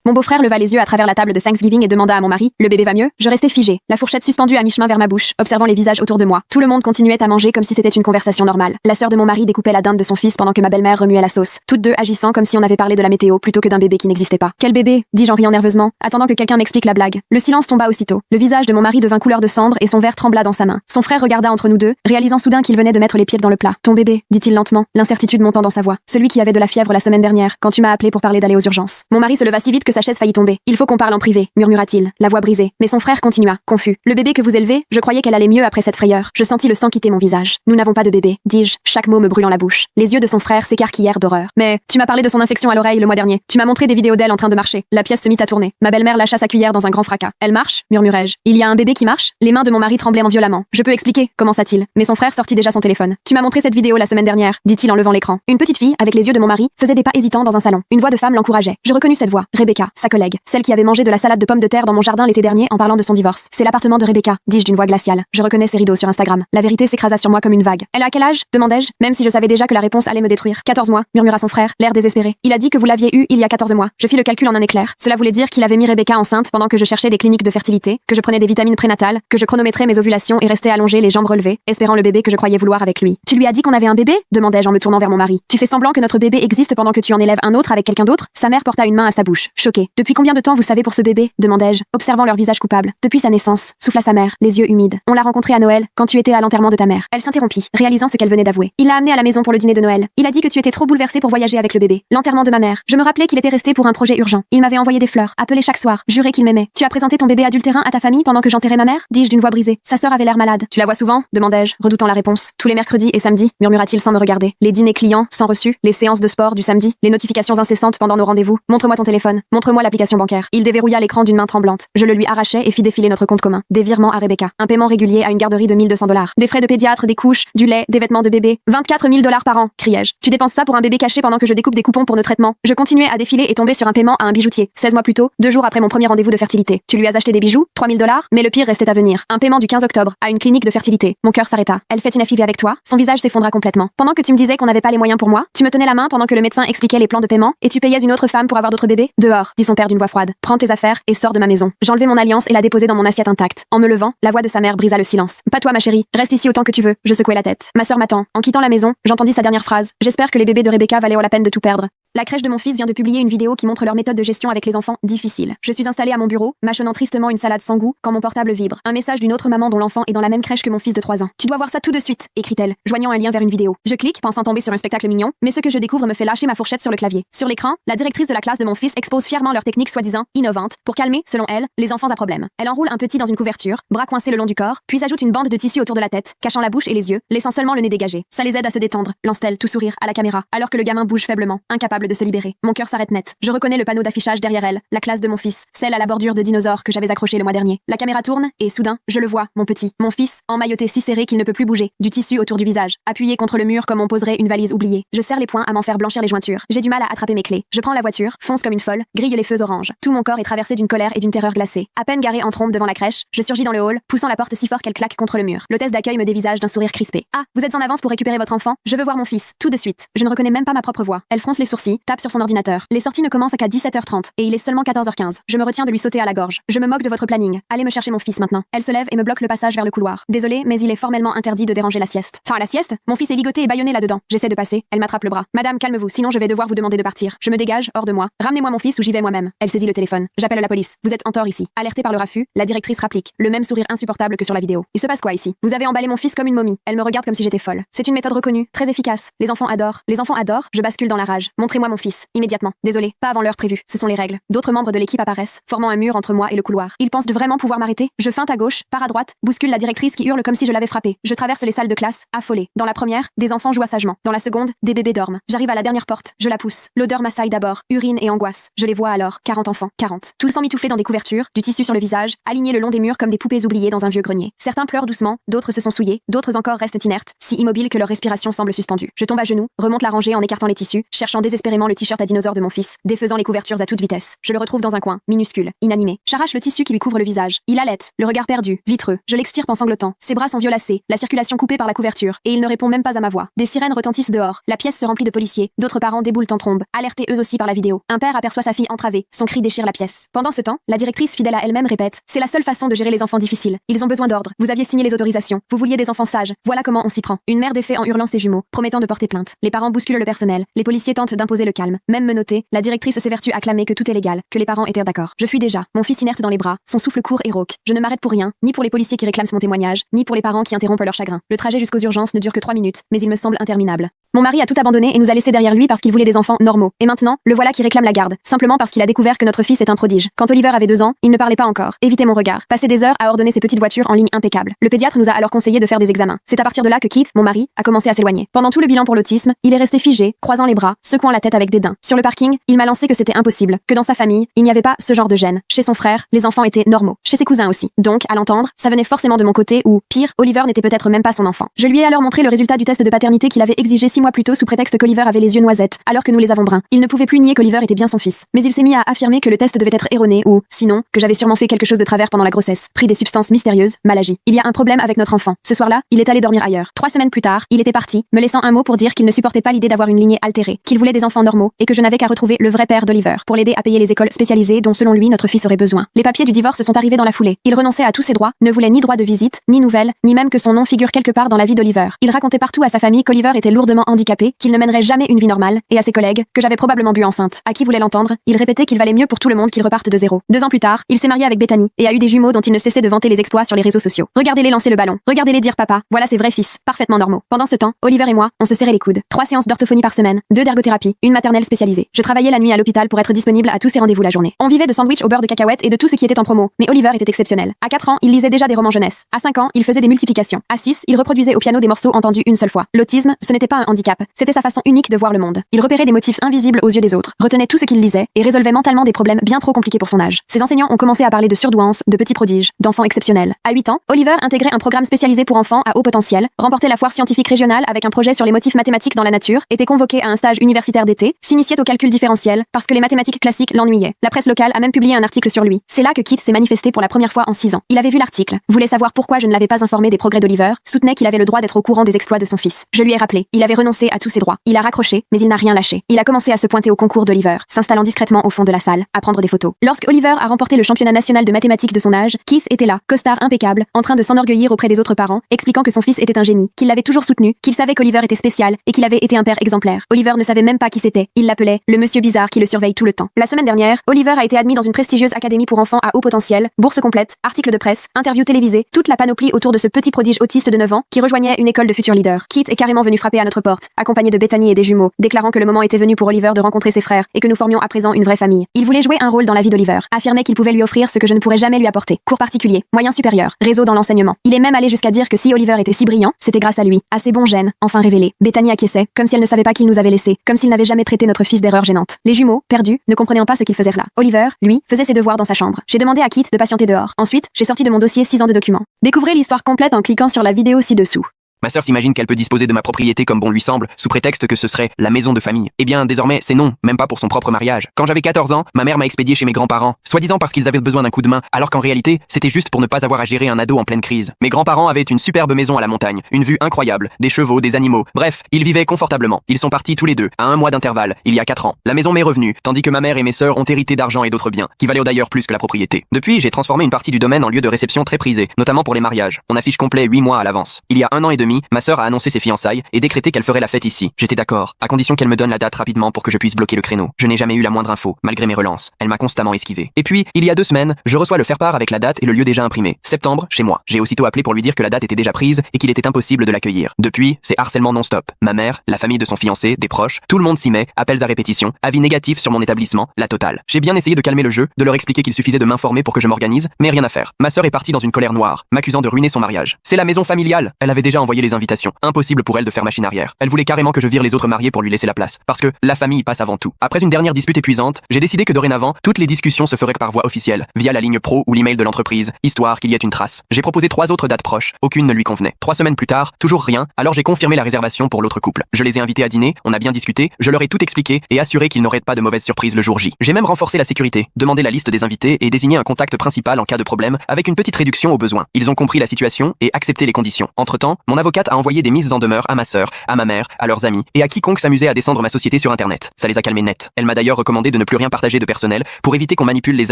Mon beau-frère leva les yeux à travers la table de Thanksgiving et demanda à mon mari, le bébé va mieux? Je restais figée, la fourchette suspendue à mi-chemin vers ma bouche, observant les visages autour de moi. Tout le monde continuait à manger comme si c'était une conversation normale. La sœur de mon mari découpait la dinde de son fils pendant que ma belle-mère remuait la sauce, toutes deux agissant comme si on avait parlé de la météo plutôt que d'un bébé qui n'existait pas. Quel bébé? Dis-je en riant nerveusement, attendant que quelqu'un m'explique la blague. Le silence tomba aussitôt. Le visage de mon mari devint couleur de cendre et son verre trembla dans sa main. Son frère regarda entre nous deux, réalisant soudain qu'il venait de mettre les pieds dans le plat. Ton bébé, dit-il lentement, l'incertitude montant dans sa voix. Celui qui avait de la fièvre la semaine dernière, quand tu m'as appelé pour parler d'aller aux urgences. Mon mari se leva si vite que sa chaise faillit tomber. Il faut qu'on parle en privé, murmura-t-il, la voix brisée. Mais son frère continua, confus. Le bébé que vous élevez, je croyais qu'elle allait mieux après cette frayeur. Je sentis le sang quitter mon visage. Nous n'avons pas de bébé, dis-je, chaque mot me brûlant la bouche. Les yeux de son frère s'écarquillèrent d'horreur. Mais, tu m'as parlé de son infection à l'oreille le mois dernier. Tu m'as montré des vidéos d'elle en train de marcher. La pièce se mit à tourner. Ma belle-mère lâcha sa cuillère dans un grand fracas. Elle marche, murmurai-je. Il y a un bébé qui marche? Les mains de mon mari tremblaient violemment. Je peux expliquer, commença-t-il. Mais son frère sortit déjà son téléphone. Tu m'as montré cette vidéo la semaine dernière, dit-il en levant l'écran. Une petite fille, avec les yeux de mon mari, faisait des pas hésitants dans un salon. Une voix de femme l'encourageait. Je reconnus cette voix. Rebecca, sa collègue, celle qui avait mangé de la salade de pommes de terre dans mon jardin l'été dernier en parlant de son divorce. C'est l'appartement de Rebecca, dis-je d'une voix glaciale. Je reconnais ses rideaux sur Instagram. La vérité s'écrasa sur moi comme une vague. Elle a quel âge? Demandai-je, même si je savais déjà que la réponse allait me détruire. 14 mois, murmura son frère, l'air désespéré. Il a dit que vous l'aviez eu il y a 14 mois. Je fis le calcul en un éclair. Cela voulait dire qu'il avait mis Rebecca enceinte pendant que je cherchais des cliniques de fertilité, que je prenais des vitamines prénatales, que je chronométrais mes ovulations et restais allongée les jambes relevées, espérant le bébé que je croyais vouloir avec lui. Tu lui as dit qu'on avait un bébé? Demandai-je en me tournant vers mon mari. Tu fais semblant que notre bébé existe pendant que tu en élèves un autre avec quelqu'un d'autre? Sa mère porta une main à sa bouche, choquée. Depuis combien de temps vous savez pour ce bébé? Demandai-je, observant leur visage coupable. Depuis sa naissance, souffla sa mère, les yeux humides. On l'a rencontré à Noël, quand tu étais à l'enterrement de ta mère. Elle s'interrompit, réalisant ce qu'elle venait d'avouer. Il l'a amené à la maison pour le dîner de Noël. Il a dit que tu étais trop bouleversée pour voyager avec le bébé. L'enterrement de ma mère. Je me rappelais qu'il était resté pour un projet urgent. Il m'avait envoyé des fleurs, appelé chaque soir, juré qu'il m'aimait. Tu as présenté ton bébé adultérin à ta famille pendant que j'enterrais ma mère? Dis-je d'une voix brisée. Sa sœur avait l'air malade. Tu la vois souvent? Demandai-je, redoutant la réponse. Tous les mercredis et samedis, murmura-t-il sans me regarder. Les dîners clients, sans reçu, les séances de sport du samedi, les notifications incessantes pendant nos rendez-vous. Montre-moi ton téléphone. Montre-moi l'application bancaire. Il déverrouilla l'écran d'une main tremblante. Je le lui arrachai et fis défiler notre compte commun. Des virements à Rebecca. Un paiement régulier à une garderie de $1200. Des frais de pédiatre, des couches, du lait, des vêtements de bébé. 24 000 $ par an, criai-je. Tu dépenses ça pour un bébé caché pendant que je découpe des coupons pour nos traitements. Je continuais à défiler et tomber sur un paiement à un bijoutier. 16 mois plus tôt, 2 jours après mon premier rendez-vous de fertilité. Tu lui as acheté des bijoux? 3 000 $? Mais le pire restait à venir. Un paiement du 15 octobre, à une clinique de fertilité. Mon cœur s'arrêta. Elle fait une FIV avec toi? Son visage s'effondra complètement. Pendant que tu me disais qu'on n'avait pas les moyens pour moi, tu me tenais la main pendant que le médecin expliquait les plans de paiement, et tu payais une autre femme pour avoir d'autres bébés? Dehors, dit son père d'une voix froide. Prends tes affaires et sors de ma maison. J'enlevai mon alliance et la déposai dans mon assiette intacte. En me levant, la voix de sa mère brisa le silence. Pas toi, ma chérie. Reste ici autant que tu veux. Je secouai la tête. Ma sœur m'attend. En quittant la maison, j'entendis sa dernière phrase. J'espère que les bébés de Rebecca valaient la peine de tout perdre. La crèche de mon fils vient de publier une vidéo qui montre leur méthode de gestion avec les enfants difficiles. Je suis installée à mon bureau, mâchonnant tristement une salade sans goût, quand mon portable vibre. Un message d'une autre maman dont l'enfant est dans la même crèche que mon fils de 3 ans. Tu dois voir ça tout de suite, écrit-elle, joignant un lien vers une vidéo. Je clique, pensant tomber sur un spectacle mignon, mais ce que je découvre me fait lâcher ma fourchette sur le clavier. Sur l'écran, la directrice de la classe de mon fils expose fièrement leur technique soi-disant innovantes pour calmer, selon elle, les enfants à problème. Elle enroule un petit dans une couverture, bras coincés le long du corps, puis ajoute une bande de tissu autour de la tête, cachant la bouche et les yeux, laissant seulement le nez dégagé. Ça les aide à se détendre, lance-t-elle, tout sourire, à la caméra, alors que le gamin bouge faiblement, incapable de se libérer. Mon cœur s'arrête net. Je reconnais le panneau d'affichage derrière elle, la classe de mon fils, celle à la bordure de dinosaures que j'avais accrochée le mois dernier. La caméra tourne, et soudain, je le vois, mon petit, mon fils, emmailloté si serré qu'il ne peut plus bouger, du tissu autour du visage, appuyé contre le mur comme on poserait une valise oubliée. Je serre les poings à m'en faire blanchir les jointures. J'ai du mal à attraper mes clés. Je prends la voiture, fonce comme une folle, grille les feux orange. Tout mon corps est traversé d'une colère et d'une terreur glacée. À peine garé en trombe devant la crèche, je surgis dans le hall, poussant la porte si fort qu'elle claque contre le mur. L'hôtesse d'accueil me dévisage d'un sourire crispé. Ah, vous êtes en avance pour récupérer votre enfant? Je veux voir mon fils, tout de suite. Je ne reconnais même pas ma propre voix. Elle fronce les sourcils, tape sur son ordinateur. Les sorties ne commencent qu'à 17h30 et il est seulement 14h15. Je me retiens de lui sauter à la gorge. Je me moque de votre planning. Allez me chercher mon fils maintenant. Elle se lève et me bloque le passage vers le couloir. Désolée, mais il est formellement interdit de déranger la sieste. Enfin, la sieste? Mon fils est ligoté et bâillonné là-dedans. J'essaie de passer. Elle m'attrape le bras. Madame, calme-vous, sinon je vais devoir vous demander de partir. Je me dégage, hors de moi. Ramenez-moi mon fils ou j'y vais moi-même. Elle saisit le téléphone. J'appelle la police. Vous êtes en tort ici. Alertée par le raffut, la directrice rapplique, le même sourire insupportable que sur la vidéo. Il se passe quoi ici? Vous avez emballé mon fils comme une momie. Elle me regarde comme si j'étais folle. C'est une méthode reconnue, très efficace. Les enfants adorent. Les enfants adorent. Je bascule dans la rage. Montrez-moi mon fils. Immédiatement. Désolée, pas avant l'heure prévue. Ce sont les règles. D'autres membres de l'équipe apparaissent, formant un mur entre moi et le couloir. Ils pensent vraiment pouvoir m'arrêter? Je feinte à gauche, pars à droite, bouscule la directrice qui hurle comme si je l'avais frappée. Je traverse les salles de classe, affolée. Dans la première, des enfants jouent sagement. Dans la seconde, des bébés dorment. J'arrive à la dernière porte, je la pousse. L'odeur m'assaille d'abord, urine et angoisse. Je les vois alors, 40 enfants, 40. Tous emmitouflés dans des couvertures, du tissu sur le visage, alignés le long des murs comme des poupées oubliées dans un vieux grenier. Certains pleurent doucement, d'autres se sont souillés, d'autres encore restent inertes, si immobiles que leur respiration semble suspendue. Je tombe à genoux, remonte la rangée en écartant les tissus, cherchant désespérément désespérément le t-shirt à dinosaure de mon fils, défaisant les couvertures à toute vitesse. Je le retrouve dans un coin, minuscule, inanimé. J'arrache le tissu qui lui couvre le visage. Il halète, le regard perdu, vitreux. Je l'extirpe en sanglotant. Ses bras sont violacés, la circulation coupée par la couverture, et il ne répond même pas à ma voix. Des sirènes retentissent dehors. La pièce se remplit de policiers. D'autres parents déboulent en trombe, alertés eux aussi par la vidéo. Un père aperçoit sa fille entravée. Son cri déchire la pièce. Pendant ce temps, la directrice fidèle à elle-même répète: c'est la seule façon de gérer les enfants difficiles. Ils ont besoin d'ordre. Vous aviez signé les autorisations. Vous vouliez des enfants sages. Voilà comment on s'y prend. Une mère défait en hurlant ses jumeaux, promettant de porter plainte. Les parents bousculent le personnel. Les policiers tentent d'imposer le calme. Même menottée, la directrice s'évertue à clamer que tout est légal, que les parents étaient d'accord. Je fuis déjà, mon fils inerte dans les bras, son souffle court et rauque. Je ne m'arrête pour rien, ni pour les policiers qui réclament mon témoignage, ni pour les parents qui interrompent leur chagrin. Le trajet jusqu'aux urgences ne dure que 3 minutes, mais il me semble interminable. Mon mari a tout abandonné et nous a laissés derrière lui parce qu'il voulait des enfants normaux. Et maintenant, le voilà qui réclame la garde, simplement parce qu'il a découvert que notre fils est un prodige. Quand Oliver avait 2 ans, il ne parlait pas encore. Évitez mon regard. Passé des heures à ordonner ses petites voitures en ligne impeccable. Le pédiatre nous a alors conseillé de faire des examens. C'est à partir de là que Keith, mon mari, a commencé à s'éloigner. Pendant tout le bilan pour l'autisme, il est resté figé, croisant les bras, secouant la tête avec dédain. Sur le parking, il m'a lancé que c'était impossible, que dans sa famille, il n'y avait pas ce genre de gène. Chez son frère, les enfants étaient normaux. Chez ses cousins aussi. Donc, à l'entendre, ça venait forcément de mon côté ou, pire, Oliver n'était peut-être même pas son enfant. Je lui ai alors montré le résultat du test de paternité qu'il avait exigé 6 mois plus tôt sous prétexte qu'Oliver avait les yeux noisettes, alors que nous les avons bruns. Il ne pouvait plus nier qu'Oliver était bien son fils. Mais il s'est mis à affirmer que le test devait être erroné ou, sinon, que j'avais sûrement fait quelque chose de travers pendant la grossesse, pris des substances mystérieuses, mal agi. Il y a un problème avec notre enfant. Ce soir-là, il est allé dormir ailleurs. 3 semaines plus tard, il était parti, me laissant un mot pour dire qu'il ne supportait pas l'idée d'avoir une lignée altérée, qu'il voulait des enfants normaux et que je n'avais qu'à retrouver le vrai père d'Oliver pour l'aider à payer les écoles spécialisées dont selon lui notre fils aurait besoin. Les papiers du divorce sont arrivés dans la foulée. Il renonçait à tous ses droits, ne voulait ni droit de visite, ni nouvelles, ni même que son nom figure quelque part dans la vie d'Oliver. Il racontait partout à sa famille qu'Oliver était lourdement handicapé, qu'il ne mènerait jamais une vie normale, et à ses collègues que j'avais probablement bu enceinte. À qui voulait l'entendre, il répétait qu'il valait mieux pour tout le monde qu'il reparte de zéro. 2 ans plus tard, il s'est marié avec Bethany et a eu des jumeaux dont il ne cessait de vanter les exploits sur les réseaux sociaux. Regardez-les lancer le ballon. Regardez-les dire papa, voilà ses vrais fils, parfaitement normaux. Pendant ce temps, Oliver et moi, on se serrait les coudes. 3 séances d'orthophonie par semaine, 2 d'ergothérapie, une maternelle spécialisée. Je travaillais la nuit à l'hôpital pour être disponible à tous ses rendez-vous la journée. On vivait de sandwichs au beurre de cacahuètes et de tout ce qui était en promo, mais Oliver était exceptionnel. À 4 ans, il lisait déjà des romans jeunesse. À 5 ans, il faisait des multiplications. À 6, il reproduisait au piano des morceaux entendus une seule fois. L'autisme, ce n'était pas un handicap, c'était sa façon unique de voir le monde. Il repérait des motifs invisibles aux yeux des autres, retenait tout ce qu'il lisait et résolvait mentalement des problèmes bien trop compliqués pour son âge. Ses enseignants ont commencé à parler de surdouance, de petits prodiges, d'enfants exceptionnels. À 8 ans, Oliver intégrait un programme spécialisé pour enfants à haut potentiel, remportait la foire scientifique régionale avec un projet sur les motifs mathématiques dans la nature, était convoqué à un stage universitaire d'été, s'initiait au calcul différentiel parce que les mathématiques classiques l'ennuyaient. La presse locale a même publié un article sur lui. C'est là que Keith s'est manifesté pour la première fois en 6 ans. Il avait vu l'article, voulait savoir pourquoi je ne l'avais pas informé des progrès d'Oliver, soutenait qu'il avait le droit d'être au courant des exploits de son fils. Je lui ai rappelé, il avait renoncé à tous ses droits. Il a raccroché, mais il n'a rien lâché. Il a commencé à se pointer au concours d'Oliver, s'installant discrètement au fond de la salle, à prendre des photos. Lorsque Oliver a remporté le championnat national de mathématiques de son âge, Keith était là, costard impeccable, en train de s'enorgueillir auprès des autres parents, expliquant que son fils était un génie, qu'il l'avait toujours soutenu, qu'il savait qu'Oliver était spécial et qu'il avait été un père exemplaire. Oliver ne savait même pas qui c'était. Il l'appelait le monsieur bizarre qui le surveille tout le temps. La semaine dernière, Oliver a été admis dans une prestigieuse académie pour enfants à haut potentiel, bourse complète, articles de presse, interviews télévisées, toute la panoplie autour de ce petit prodige autiste de 9 ans qui rejoignait une école de futurs leaders. Keith est carrément venu frapper à notre porte, accompagné de Bethany et des jumeaux, déclarant que le moment était venu pour Oliver de rencontrer ses frères et que nous formions à présent une vraie famille. Il voulait jouer un rôle dans la vie d'Oliver, affirmait qu'il pouvait lui offrir ce que je ne pourrais jamais lui apporter. Cours particuliers, moyens supérieurs, réseau dans l'enseignement. Il est même allé jusqu'à dire que si Oliver était si brillant, c'était grâce à lui, à ses bons gènes, enfin révélés. Bethany acquiesçait, comme si elle ne savait pas qu'il nous avait laissés, comme s'il n'avait jamais traité notre fils d'erreur gênante. Les jumeaux, perdus, ne comprenaient pas ce qu'ils faisaient là. Oliver, lui, faisait ses devoirs dans sa chambre. J'ai demandé à Keith de patienter dehors. Ensuite, j'ai sorti de mon dossier 6 ans de documents. Découvrez l'histoire complète en cliquant sur la vidéo ci-dessous. Ma sœur s'imagine qu'elle peut disposer de ma propriété comme bon lui semble, sous prétexte que ce serait la maison de famille. Eh bien, désormais, c'est non, même pas pour son propre mariage. Quand j'avais 14 ans, ma mère m'a expédié chez mes grands-parents, soi-disant parce qu'ils avaient besoin d'un coup de main, alors qu'en réalité, c'était juste pour ne pas avoir à gérer un ado en pleine crise. Mes grands-parents avaient une superbe maison à la montagne, une vue incroyable, des chevaux, des animaux, bref, ils vivaient confortablement. Ils sont partis tous les deux, à 1 mois d'intervalle, il y a 4 ans. La maison m'est revenue, tandis que ma mère et mes sœurs ont hérité d'argent et d'autres biens, qui valaient d'ailleurs plus que la propriété. Depuis, j'ai transformé une partie du domaine en lieu de réception très prisé, notamment pour les mariages. On affiche complet 8 mois à l'avance. Il y a 1 an et demi, ma sœur a annoncé ses fiançailles et décrété qu'elle ferait la fête ici. J'étais d'accord, à condition qu'elle me donne la date rapidement pour que je puisse bloquer le créneau. Je n'ai jamais eu la moindre info, malgré mes relances. Elle m'a constamment esquivé. Et puis, il y a 2 semaines, je reçois le faire-part avec la date et le lieu déjà imprimé. Septembre, chez moi. J'ai aussitôt appelé pour lui dire que la date était déjà prise et qu'il était impossible de l'accueillir. Depuis, c'est harcèlement non-stop. Ma mère, la famille de son fiancé, des proches, tout le monde s'y met, appels à répétition, avis négatifs sur mon établissement, la totale. J'ai bien essayé de calmer le jeu, de leur expliquer qu'il suffisait de m'informer pour que je m'organise, mais rien à faire. Ma sœur est partie dans une colère noire, m'accusant de ruiner son mariage. C'est la maison familiale. Elle avait déjà envoyé envoyé les invitations. Impossible pour elle de faire machine arrière. Elle voulait carrément que je vire les autres mariés pour lui laisser la place. Parce que la famille passe avant tout. Après une dernière dispute épuisante, j'ai décidé que dorénavant, toutes les discussions se feraient par voie officielle, via la ligne pro ou l'email de l'entreprise, histoire qu'il y ait une trace. J'ai proposé 3 autres dates proches. Aucune ne lui convenait. 3 semaines plus tard, toujours rien, alors j'ai confirmé la réservation pour l'autre couple. Je les ai invités à dîner, on a bien discuté, je leur ai tout expliqué et assuré qu'ils n'auraient pas de mauvaises surprises le jour J. J'ai même renforcé la sécurité, demandé la liste des invités et désigné un contact principal en cas de problème, avec une petite réduction au besoin. Ils ont compris la situation et accepté les conditions. Entre-temps, mon avocate a envoyé des mises en demeure à ma sœur, à ma mère, à leurs amis et à quiconque s'amusait à descendre ma société sur internet. Ça les a calmés net. Elle m'a d'ailleurs recommandé de ne plus rien partager de personnel pour éviter qu'on manipule les